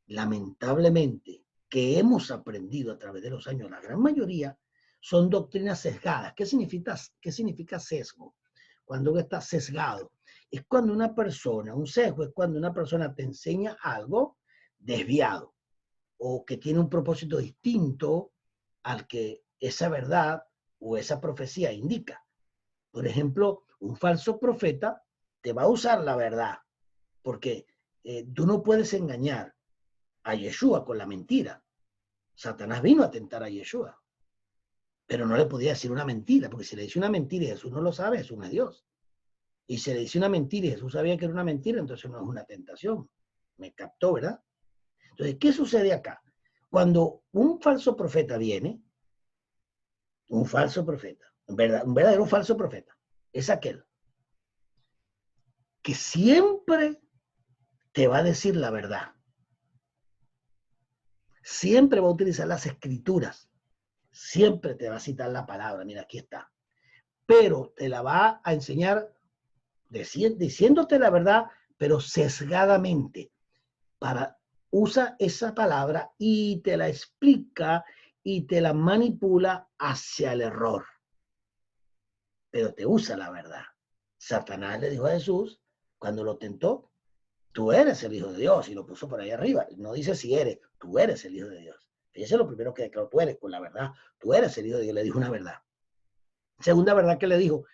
lamentablemente, que hemos aprendido a través de los años, la gran mayoría, son doctrinas sesgadas. ¿Qué significa sesgo? Cuando uno está sesgado, es cuando una persona, un sesgo es cuando una persona te enseña algo desviado o que tiene un propósito distinto al que esa verdad o esa profecía indica. Por ejemplo, un falso profeta te va a usar la verdad, porque tú no puedes engañar a Yeshua con la mentira. Satanás vino a tentar a Yeshua, pero no le podía decir una mentira, porque si le dice una mentira y Jesús no lo sabe, Jesús no es Dios. Y si le dice una mentira y Jesús sabía que era una mentira, entonces no es una tentación. Me captó, ¿verdad? Entonces, ¿qué sucede acá? Cuando un falso profeta viene, un falso profeta, un verdadero falso profeta, es aquel que siempre te va a decir la verdad. Siempre va a utilizar las escrituras. Siempre te va a citar la palabra. Mira, aquí está. Pero te la va a enseñar diciéndote la verdad, pero sesgadamente. Usa esa palabra y te la explica y te la manipula hacia el error. Pero te usa la verdad. Satanás le dijo a Jesús, cuando lo tentó, tú eres el Hijo de Dios, y lo puso por ahí arriba. No dice si eres, tú eres el Hijo de Dios. Fíjese lo primero que declaró, tú eres con la verdad, tú eres el Hijo de Dios, le dijo una verdad. Segunda verdad que le dijo,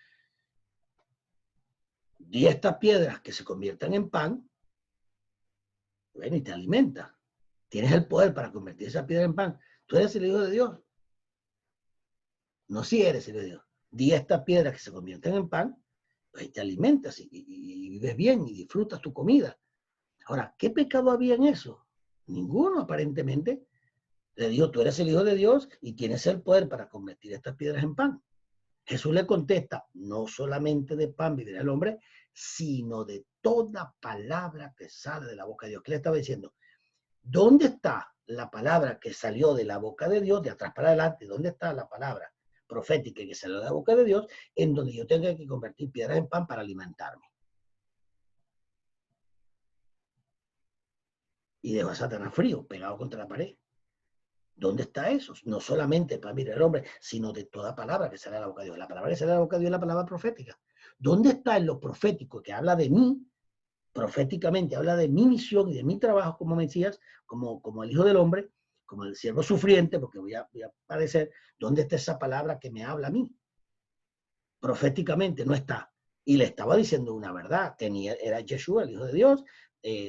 di estas piedras que se conviertan en pan, bueno, y te alimenta. Tienes el poder para convertir esa piedra en pan. Tú eres el Hijo de Dios. No si eres el Hijo de Dios. Di a esta piedra que se convierten en pan, pues te alimentas y vives bien y disfrutas tu comida. Ahora, ¿qué pecado había en eso? Ninguno, aparentemente. Le dijo, tú eres el Hijo de Dios y tienes el poder para convertir estas piedras en pan. Jesús le contesta, no solamente de pan vivirá el hombre, sino de toda palabra que sale de la boca de Dios. ¿Qué le estaba diciendo? ¿Dónde está la palabra que salió de la boca de Dios, de atrás para adelante? ¿Dónde está la palabra profética que salió de la boca de Dios, en donde yo tenga que convertir piedras en pan para alimentarme? Y dejo a Satanás frío, pegado contra la pared. ¿Dónde está eso? No solamente para mirar al hombre, sino de toda palabra que sale de la boca de Dios. La palabra que sale de la boca de Dios es la palabra profética. ¿Dónde está en lo profético que habla de mí? Proféticamente habla de mi misión y de mi trabajo como Mesías, como el Hijo del Hombre, como el siervo sufriente, porque voy a aparecer. ¿Dónde está esa palabra que me habla a mí? Proféticamente no está. Y le estaba diciendo una verdad. Era Yeshua, el Hijo de Dios,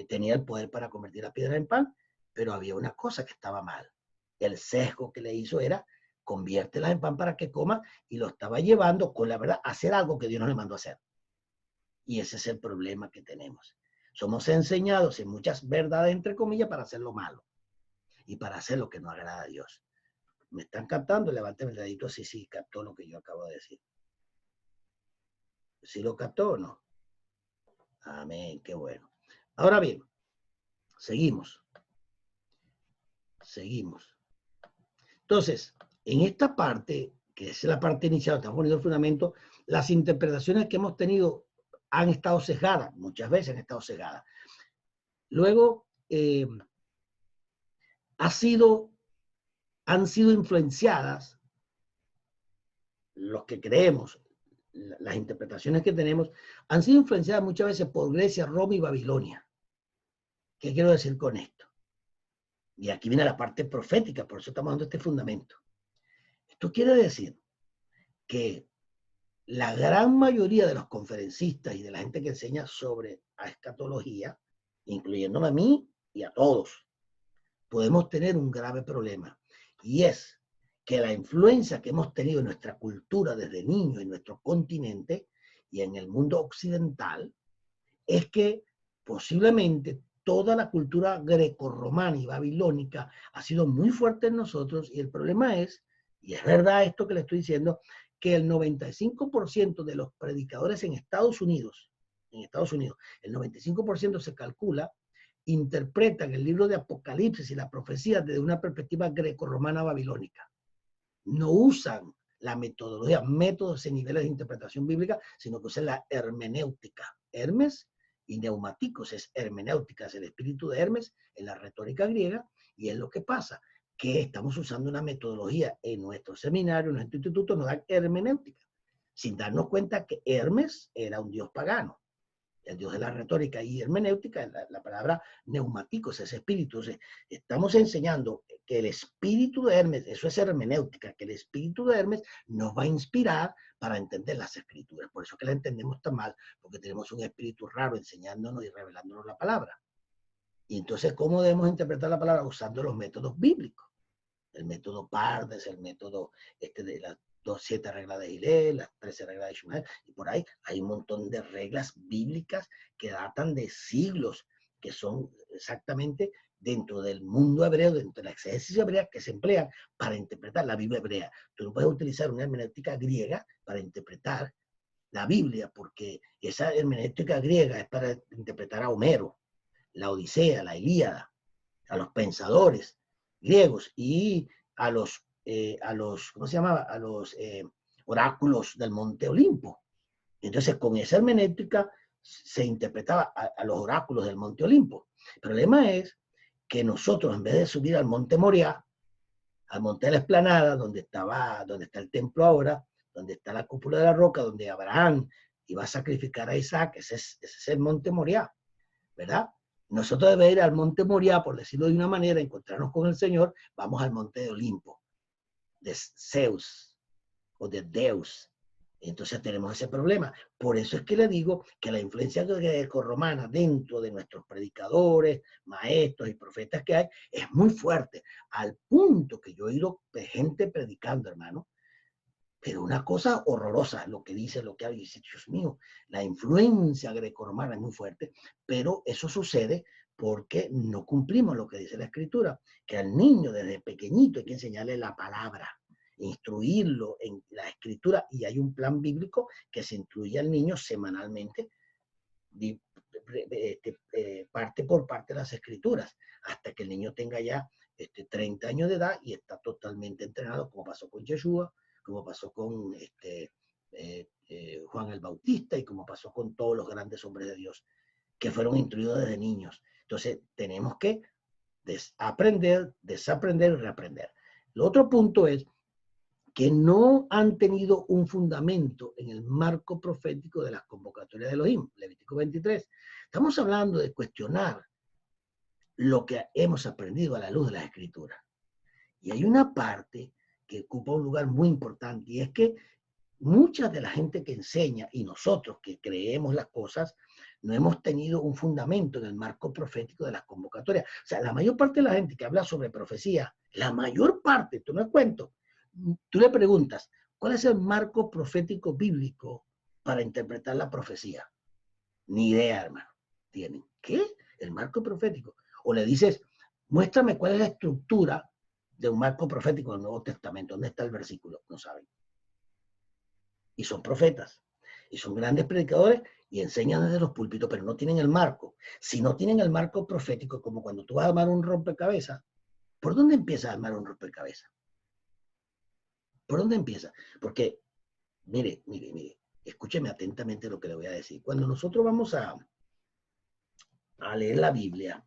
tenía el poder para convertir la piedra en pan, pero había una cosa que estaba mal. El sesgo que le hizo era conviértelas en pan para que coma, y lo estaba llevando con la verdad a hacer algo que Dios no le mandó a hacer. Y ese es el problema que tenemos. Somos enseñados en muchas verdades, entre comillas, para hacer lo malo y para hacer lo que no agrada a Dios. ¿Me están captando? Levánteme el dedito si sí captó lo que yo acabo de decir. ¿Sí lo captó o no? Amén, qué bueno. Ahora bien, seguimos. Entonces, en esta parte, que es la parte inicial, estamos poniendo el fundamento, las interpretaciones que hemos tenido han estado sesgadas, muchas veces han estado sesgadas. Luego, han sido influenciadas, los que creemos, las interpretaciones que tenemos, han sido influenciadas muchas veces por Grecia, Roma y Babilonia. ¿Qué quiero decir con esto? Y aquí viene la parte profética, por eso estamos dando este fundamento. Esto quiere decir que la gran mayoría de los conferencistas y de la gente que enseña sobre escatología, incluyéndome a mí y a todos, podemos tener un grave problema. Y es que la influencia que hemos tenido en nuestra cultura desde niños en nuestro continente y en el mundo occidental es que posiblemente toda la cultura grecorromana y babilónica ha sido muy fuerte en nosotros, y el problema es, y es verdad esto que le estoy diciendo, que el 95% de los predicadores en Estados Unidos, el 95% se calcula, interpretan el libro de Apocalipsis y la profecía desde una perspectiva grecorromana babilónica. No usan la metodología, métodos y niveles de interpretación bíblica, sino que usan la hermenéutica. Hermes y neumáticos es hermenéutica, es el espíritu de Hermes en la retórica griega, y es lo que pasa, que estamos usando una metodología en nuestro seminario, en nuestro instituto, nos dan hermenéutica, sin darnos cuenta que Hermes era un dios pagano, el dios de la retórica, y hermenéutica, la palabra neumáticos, ese espíritu. Entonces, estamos enseñando que el espíritu de Hermes, eso es hermenéutica, que el espíritu de Hermes nos va a inspirar para entender las escrituras. Por eso que la entendemos tan mal, porque tenemos un espíritu raro enseñándonos y revelándonos la palabra. Y entonces, ¿cómo debemos interpretar la palabra? Usando los métodos bíblicos. El método Pardes, el método de las 7 reglas de Hillel, las 13 reglas de Shumael, y por ahí hay un montón de reglas bíblicas que datan de siglos, que son exactamente dentro del mundo hebreo, dentro de la exégesis hebrea, que se emplean para interpretar la Biblia hebrea. Tú no puedes utilizar una hermenéutica griega para interpretar la Biblia, porque esa hermenéutica griega es para interpretar a Homero, la Odisea, la Ilíada, a los pensadores griegos y a los ¿cómo se llamaba? A los oráculos del Monte Olimpo. Entonces, con esa hermenéutica se interpretaba a los oráculos del Monte Olimpo. El problema es que nosotros, en vez de subir al Monte Moriah, al Monte de la Esplanada, donde está el templo ahora, donde está la cúpula de la roca, donde Abraham iba a sacrificar a Isaac, ese es el Monte Moriah, ¿verdad? Nosotros debemos ir al Monte Moriah, por decirlo de una manera, encontrarnos con el Señor, vamos al Monte de Olimpo, de Zeus o de Deus, Entonces tenemos ese problema. Por eso es que le digo que la influencia grecorromana dentro de nuestros predicadores, maestros y profetas que hay es muy fuerte, al punto que yo he oído gente predicando, hermano, pero una cosa horrorosa, lo que dice, lo que habla, dice, Dios mío, la influencia grecorromana es muy fuerte, pero eso sucede porque no cumplimos lo que dice la Escritura, que al niño desde pequeñito hay que enseñarle la palabra, instruirlo en la Escritura, y hay un plan bíblico que se instruye al niño semanalmente, parte por parte de las Escrituras, hasta que el niño tenga ya 30 años de edad y está totalmente entrenado, como pasó con Yeshua, como pasó con Juan el Bautista y como pasó con todos los grandes hombres de Dios que fueron instruidos desde niños. Entonces, tenemos que aprender, desaprender y reaprender. El otro punto es que no han tenido un fundamento en el marco profético de las convocatorias de Elohim, Levítico 23. Estamos hablando de cuestionar lo que hemos aprendido a la luz de las Escrituras. Y hay una parte que ocupa un lugar muy importante, y es que mucha de la gente que enseña y nosotros que creemos las cosas no hemos tenido un fundamento en el marco profético de las convocatorias. O sea, la mayor parte de la gente que habla sobre profecía, la mayor parte, tú no es cuento, tú le preguntas, ¿cuál es el marco profético bíblico para interpretar la profecía? Ni idea, hermano. Tienen. ¿Qué? El marco profético. O le dices, muéstrame cuál es la estructura de un marco profético del Nuevo Testamento. ¿Dónde está el versículo? No saben. Y son profetas. Y son grandes predicadores y enseñan desde los púlpitos, pero no tienen el marco. Si no tienen el marco profético, como cuando tú vas a armar un rompecabezas, ¿por dónde empiezas a armar un rompecabezas? ¿Por dónde empieza? Porque, mire, escúcheme atentamente lo que le voy a decir. Cuando nosotros vamos a leer la Biblia,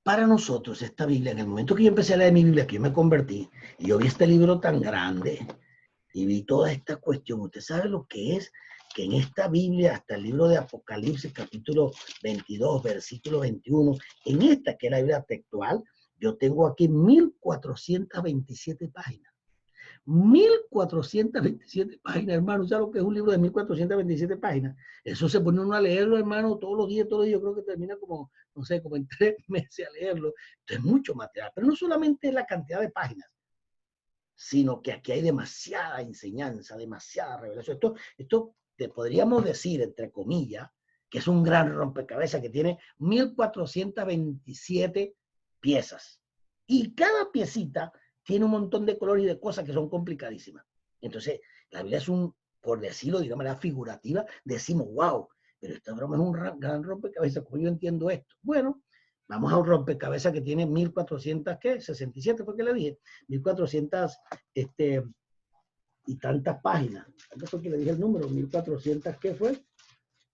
para nosotros esta Biblia, en el momento que yo empecé a leer mi Biblia, que yo me convertí, y yo vi este libro tan grande, y vi toda esta cuestión, usted sabe lo que es que en esta Biblia, hasta el libro de Apocalipsis, capítulo 22, versículo 21, en esta que es la Biblia textual, yo tengo aquí 1427 páginas. 1427 páginas, hermano. ¿Sabes lo que es un libro de 1427 páginas? Eso se pone uno a leerlo, hermano, todos los días. Yo creo que termina como, no sé, como en 3 meses a leerlo. Esto es mucho material, pero no solamente la cantidad de páginas, sino que aquí hay demasiada enseñanza, demasiada revelación. Esto te podríamos decir, entre comillas, que es un gran rompecabezas que tiene 1427 piezas. Y cada piecita tiene un montón de colores y de cosas que son complicadísimas. Entonces, la Biblia es por decirlo de una manera figurativa, decimos, wow, pero esta broma es un gran rompecabezas, ¿cómo yo entiendo esto? Bueno, vamos a un rompecabezas que tiene 1400, ¿qué? 67 fue que le dije, 1400 y tantas páginas. ¿Cuánto fue que le dije el número? 1400, ¿qué fue?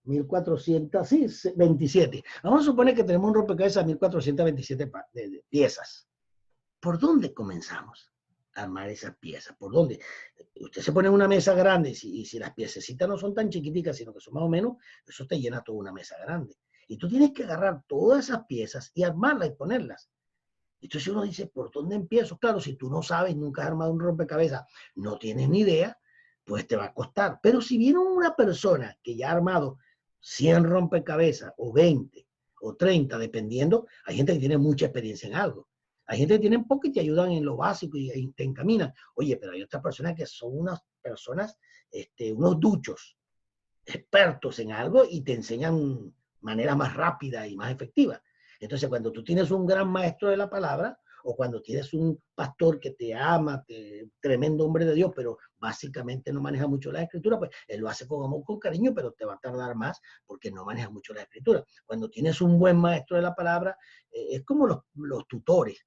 1400, sí, 27. Vamos a suponer que tenemos un rompecabezas de 1427 piezas. ¿Por dónde comenzamos a armar esas piezas? ¿Por dónde? Usted se pone en una mesa grande y si las piececitas no son tan chiquiticas, sino que son más o menos, eso te llena toda una mesa grande. Y tú tienes que agarrar todas esas piezas y armarlas y ponerlas. Entonces uno dice, ¿por dónde empiezo? Claro, si tú no sabes, nunca has armado un rompecabezas, no tienes ni idea, pues te va a costar. Pero si viene una persona que ya ha armado 100 rompecabezas o 20 o 30, dependiendo, hay gente que tiene mucha experiencia en algo. Hay gente que tiene poco y te ayudan en lo básico y te encaminan. Oye, pero hay otras personas que son unas personas, unos duchos, expertos en algo y te enseñan manera más rápida y más efectiva. Entonces, cuando tú tienes un gran maestro de la palabra, o cuando tienes un pastor que te ama, tremendo hombre de Dios, pero básicamente no maneja mucho la escritura, pues él lo hace con amor, con cariño, pero te va a tardar más porque no maneja mucho la escritura. Cuando tienes un buen maestro de la palabra, es como los tutores.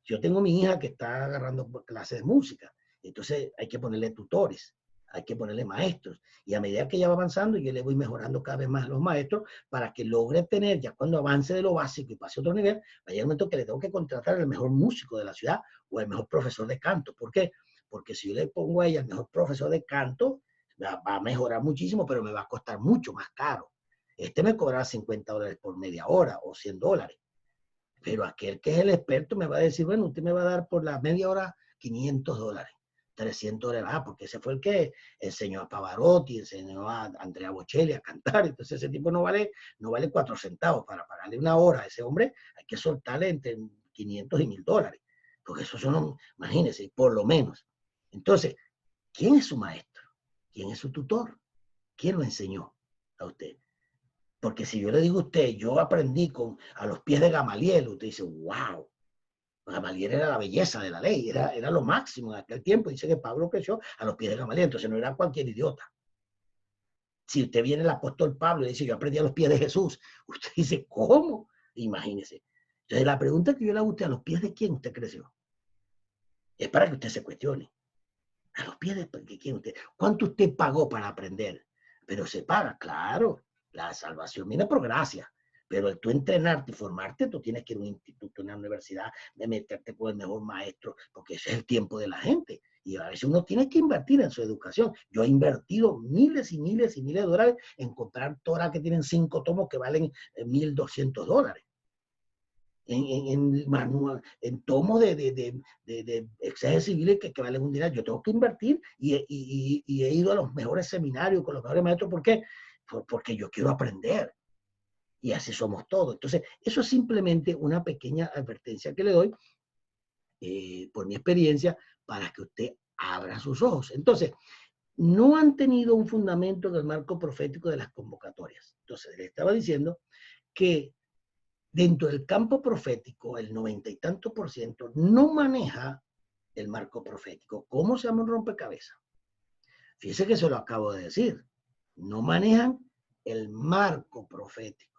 Yo tengo mi hija que está agarrando clases de música, entonces hay que ponerle tutores, hay que ponerle maestros, y a medida que ella va avanzando, yo le voy mejorando cada vez más a los maestros para que logre tener, ya cuando avance de lo básico y pase a otro nivel, vaya un momento que le tengo que contratar al mejor músico de la ciudad o el mejor profesor de canto. ¿Por qué? Porque si yo le pongo a ella el mejor profesor de canto, va a mejorar muchísimo, pero me va a costar mucho más caro. Me cobrará $50 por media hora o $100. Pero aquel que es el experto me va a decir, bueno, usted me va a dar por la media hora $500. $300. Ah, porque ese fue el que enseñó a Pavarotti, enseñó a Andrea Bocelli a cantar. Entonces ese tipo no vale 4 centavos. Para pagarle una hora a ese hombre hay que soltarle entre 500 y $1000. Porque esos son, imagínense, por lo menos. Entonces, ¿quién es su maestro? ¿Quién es su tutor? ¿Quién lo enseñó a usted? Porque si yo le digo a usted, yo aprendí a los pies de Gamaliel, usted dice, wow. Gamaliel era la belleza de la ley, era lo máximo en aquel tiempo. Dice que Pablo creció a los pies de Gamaliel, entonces no era cualquier idiota. Si usted viene el apóstol Pablo y dice, yo aprendí a los pies de Jesús, usted dice, ¿cómo? Imagínese. Entonces la pregunta que yo le hago a usted, ¿a los pies de quién usted creció? Es para que usted se cuestione. ¿A los pies de quién usted? ¿Cuánto usted pagó para aprender? Pero se paga, claro. La salvación viene por gracia. Pero el tú entrenarte y formarte, tú tienes que ir a un instituto, una universidad, de meterte con el mejor maestro, porque ese es el tiempo de la gente. Y a veces uno tiene que invertir en su educación. Yo he invertido miles y miles y miles de dólares en comprar Torah que tienen 5 tomos que valen $1200. En tomos de exámenes civiles que valen un dinero. Yo tengo que invertir y he ido a los mejores seminarios con los mejores maestros. ¿Por qué? Porque yo quiero aprender. Y así somos todos. Entonces, eso es simplemente una pequeña advertencia que le doy por mi experiencia para que usted abra sus ojos. Entonces, no han tenido un fundamento en el marco profético de las convocatorias. Entonces, le estaba diciendo que dentro del campo profético, el 90 y tanto % no maneja el marco profético. ¿Cómo se llama un rompecabezas? Fíjese que se lo acabo de decir. No manejan el marco profético.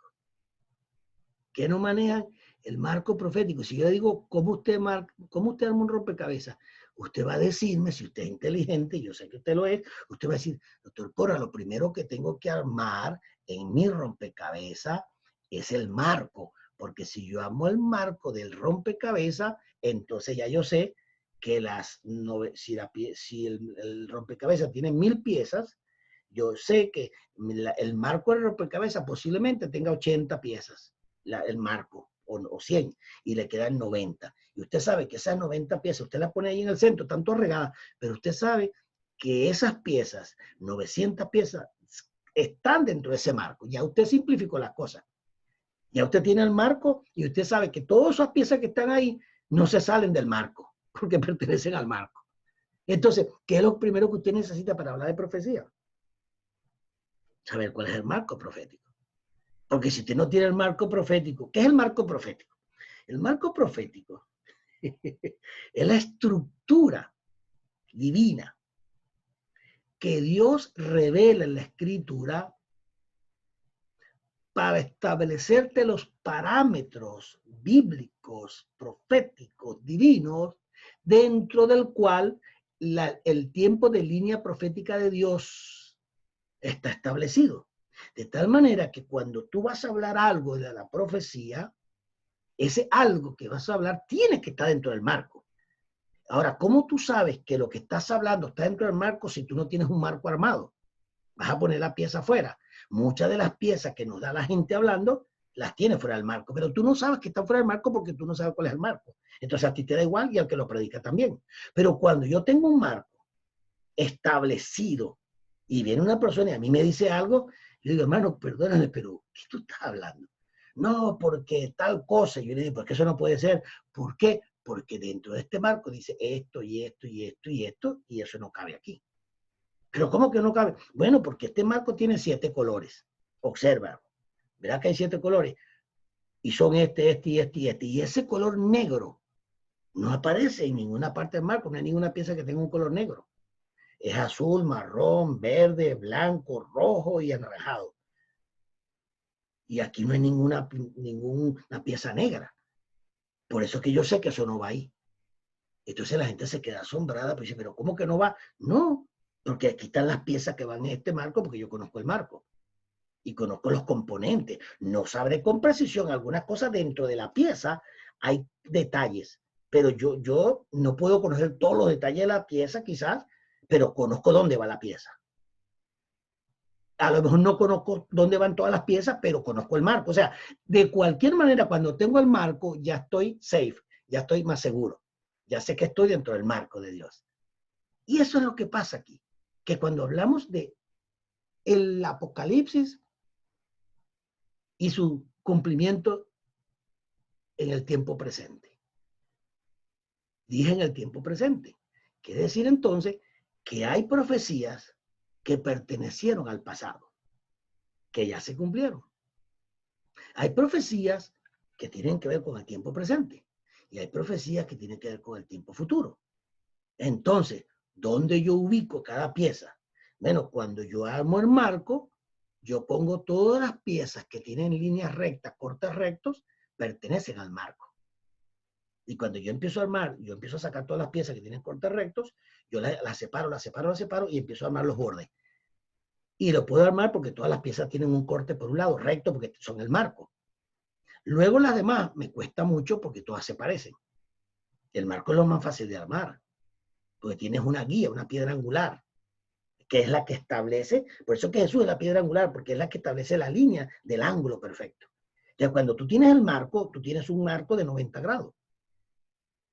¿Qué no manejan? El marco profético. Si yo le digo, ¿cómo usted arma un rompecabezas? Usted va a decirme, si usted es inteligente, yo sé que usted lo es, usted va a decir, doctor Porras, lo primero que tengo que armar en mi rompecabezas es el marco. Porque si yo amo el marco del rompecabezas, entonces ya yo sé que si el rompecabezas tiene 1000 piezas, yo sé que el marco del rompecabezas posiblemente tenga 80 piezas, el marco, o 100, y le quedan 90. Y usted sabe que esas 90 piezas, usted las pone ahí en el centro, tanto regadas, pero usted sabe que esas piezas, 900 piezas, están dentro de ese marco. Ya usted simplificó las cosas. Ya usted tiene el marco y usted sabe que todas esas piezas que están ahí no se salen del marco, porque pertenecen al marco. Entonces, ¿qué es lo primero que usted necesita para hablar de profecía? Saber cuál es el marco profético. Porque si usted no tiene el marco profético, ¿qué es el marco profético? El marco profético es la estructura divina que Dios revela en la Escritura para establecerte los parámetros bíblicos, proféticos, divinos, dentro del cual el tiempo de línea profética de Dios está establecido. De tal manera que cuando tú vas a hablar algo de la profecía, ese algo que vas a hablar tiene que estar dentro del marco. Ahora, ¿cómo tú sabes que lo que estás hablando está dentro del marco si tú no tienes un marco armado? Vas a poner la pieza afuera. Muchas de las piezas que nos da la gente hablando, las tiene fuera del marco, pero tú no sabes que están fuera del marco porque tú no sabes cuál es el marco. Entonces a ti te da igual y al que lo predica también. Pero cuando yo tengo un marco establecido y viene una persona y a mí me dice algo, yo digo, hermano, perdóname, pero ¿qué tú estás hablando? No, porque tal cosa. Yo le digo, porque eso no puede ser. ¿Por qué? Porque dentro de este marco dice esto y esto y esto y esto, y eso no cabe aquí. ¿Pero cómo que no cabe? Bueno, porque este marco tiene 7 colores. Observa, verá que hay 7 colores. Y son este y este y este. Y ese color negro no aparece en ninguna parte del marco. No hay ninguna pieza que tenga un color negro. Es azul, marrón, verde, blanco, rojo y anaranjado. Y aquí no hay ninguna pieza negra. Por eso es que yo sé que eso no va ahí. Entonces la gente se queda asombrada, pues dice, pero ¿cómo que no va? No, porque aquí están las piezas que van en este marco, porque yo conozco el marco y conozco los componentes. No sabré con precisión algunas cosas dentro de la pieza, hay detalles, pero yo no puedo conocer todos los detalles de la pieza quizás, pero conozco dónde va la pieza. A lo mejor no conozco dónde van todas las piezas, pero conozco el marco. O sea, de cualquier manera, cuando tengo el marco, ya estoy safe, ya estoy más seguro. Ya sé que estoy dentro del marco de Dios. Y eso es lo que pasa aquí, que cuando hablamos de el Apocalipsis y su cumplimiento en el tiempo presente. Dije en el tiempo presente. Quiere decir entonces que hay profecías que pertenecieron al pasado, que ya se cumplieron. Hay profecías que tienen que ver con el tiempo presente y hay profecías que tienen que ver con el tiempo futuro. Entonces, ¿dónde yo ubico cada pieza? Bueno, cuando yo armo el marco, yo pongo todas las piezas que tienen líneas rectas, cortes rectos, pertenecen al marco. Y cuando yo empiezo a armar, yo empiezo a sacar todas las piezas que tienen cortes rectos, yo las separo y empiezo a armar los bordes. Y lo puedo armar porque todas las piezas tienen un corte por un lado, recto, porque son el marco. Luego las demás me cuesta mucho porque todas se parecen. El marco es lo más fácil de armar, porque tienes una guía, una piedra angular, que es la que establece, por eso que Jesús es la piedra angular, porque es la que establece la línea del ángulo perfecto. Ya cuando tú tienes el marco, tú tienes un marco de 90 grados.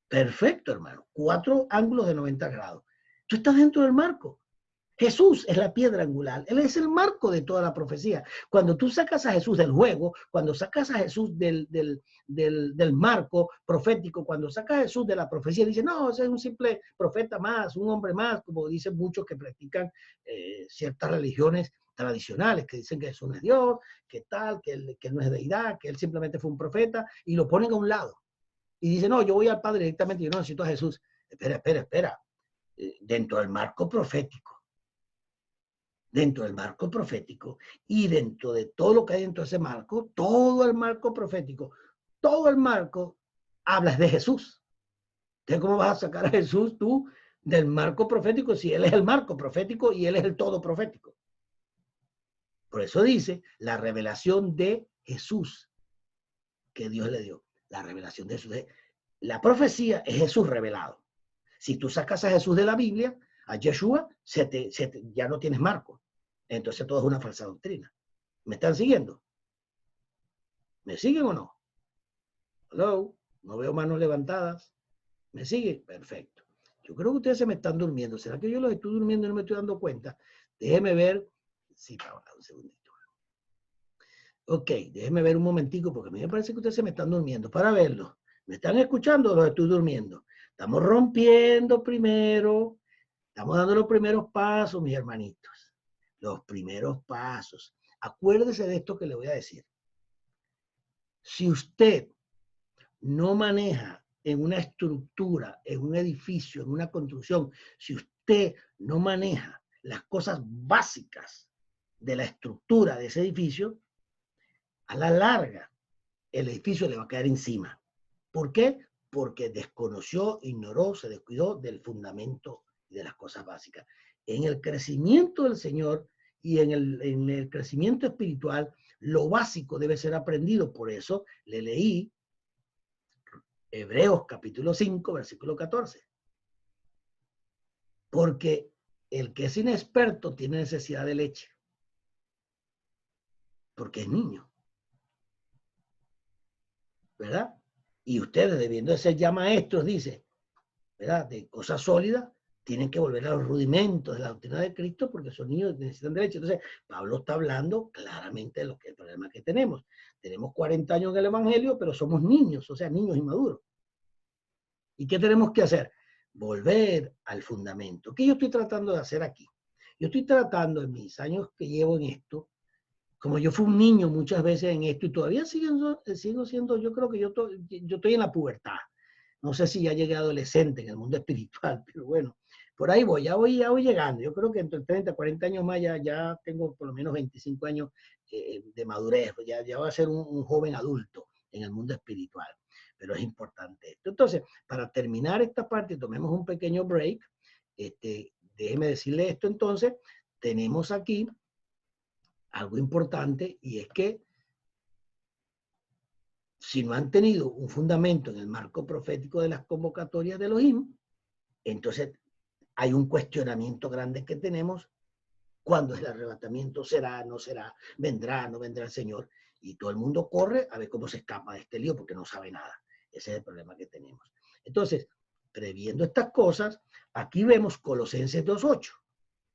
Perfecto, hermano. 4 ángulos de 90 grados. Tú estás dentro del marco. Jesús es la piedra angular. Él es el marco de toda la profecía. Cuando tú sacas a Jesús del juego, cuando sacas a Jesús del marco profético, cuando sacas a Jesús de la profecía, dice, no, ese es un simple profeta más, un hombre más, como dicen muchos que practican ciertas religiones tradicionales, que dicen que Jesús no es Dios, que tal, que él no es deidad, que él simplemente fue un profeta, y lo ponen a un lado. Y dice, no, yo voy al Padre directamente, yo no necesito a Jesús. Espera. Dentro del marco profético, y dentro de todo lo que hay dentro de ese marco, todo el marco profético, todo el marco, hablas de Jesús. Entonces, ¿cómo vas a sacar a Jesús tú del marco profético si Él es el marco profético y Él es el todo profético? Por eso dice la revelación de Jesús que Dios le dio. La revelación de Jesús. La profecía es Jesús revelado. Si tú sacas a Jesús de la Biblia, a Yeshua, ya no tienes marco. Entonces todo es una falsa doctrina. ¿Me están siguiendo? ¿Me siguen o no? Hello, no veo manos levantadas. ¿Me siguen? Perfecto. Yo creo que ustedes se me están durmiendo. ¿Será que yo los estoy durmiendo y no me estoy dando cuenta? Déjeme ver. Sí, un segundito. Ok, déjeme ver un momentico porque a mí me parece que ustedes se me están durmiendo. Para verlo. ¿Me están escuchando o los estoy durmiendo? Estamos rompiendo primero. Estamos dando los primeros pasos, mis hermanitos. Los primeros pasos. Acuérdese de esto que le voy a decir. Si usted no maneja en una estructura, en un edificio, en una construcción, si usted no maneja las cosas básicas de la estructura de ese edificio, a la larga el edificio le va a caer encima. ¿Por qué? Porque desconoció, ignoró, se descuidó del fundamento y de las cosas básicas. En el crecimiento del Señor y en el crecimiento espiritual, lo básico debe ser aprendido. Por eso le leí Hebreos capítulo 5, versículo 14. Porque el que es inexperto tiene necesidad de leche. Porque es niño. ¿Verdad? Y ustedes, debiendo de ser ya maestros, dice, ¿verdad? De cosas sólidas, tienen que volver a los rudimentos de la doctrina de Cristo porque son niños que necesitan de leche. Entonces, Pablo está hablando claramente de lo que el problema que tenemos. Tenemos 40 años en el Evangelio, pero somos niños, o sea, niños inmaduros. ¿Y qué tenemos que hacer? Volver al fundamento. ¿Qué yo estoy tratando de hacer aquí? Yo estoy tratando en mis años que llevo en esto, como yo fui un niño muchas veces en esto y todavía sigo siendo, yo creo que yo estoy en la pubertad. No sé si ya llegué adolescente en el mundo espiritual, pero bueno, por ahí voy, ya voy llegando. Yo creo que entre 30 y 40 años más ya tengo por lo menos 25 años de madurez, ya voy a ser un joven adulto en el mundo espiritual. Pero es importante esto. Entonces, para terminar esta parte, tomemos un pequeño break. Déjeme decirle esto entonces. Tenemos aquí algo importante y es que si no han tenido un fundamento en el marco profético de las convocatorias de Elohim, entonces hay un cuestionamiento grande que tenemos. ¿Cuándo es el arrebatamiento? ¿Será? ¿No será? ¿Vendrá? ¿No vendrá el Señor? Y todo el mundo corre a ver cómo se escapa de este lío porque no sabe nada. Ese es el problema que tenemos. Entonces, previendo estas cosas, aquí vemos Colosenses 2:8.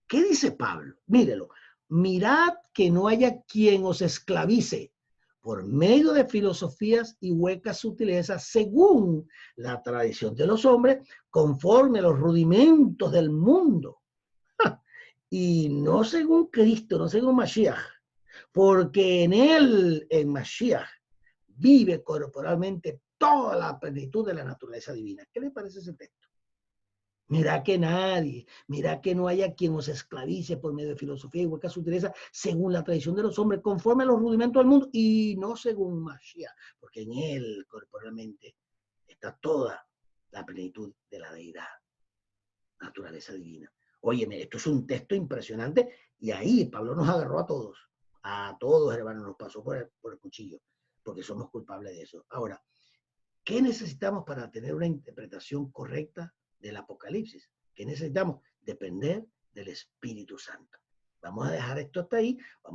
¿Qué dice Pablo? Mírelo. Mirad que no haya quien os esclavice por medio de filosofías y huecas sutilezas según la tradición de los hombres, conforme a los rudimentos del mundo. Y no según Cristo, no según Mashiach, porque en él, en Mashiach, vive corporalmente toda la plenitud de la naturaleza divina. ¿Qué le parece ese texto? Mira que nadie, mira que no haya quien os esclavice por medio de filosofía y hueca sutileza según la tradición de los hombres, conforme a los rudimentos del mundo y no según Mashiach, porque en él corporalmente está toda la plenitud de la deidad, naturaleza divina. Óyeme, esto es un texto impresionante y ahí Pablo nos agarró a todos, hermanos, nos pasó por el cuchillo, porque somos culpables de eso. Ahora, ¿qué necesitamos para tener una interpretación correcta del Apocalipsis? ¿Qué necesitamos? Depender del Espíritu Santo. Vamos a dejar esto hasta ahí. Vamos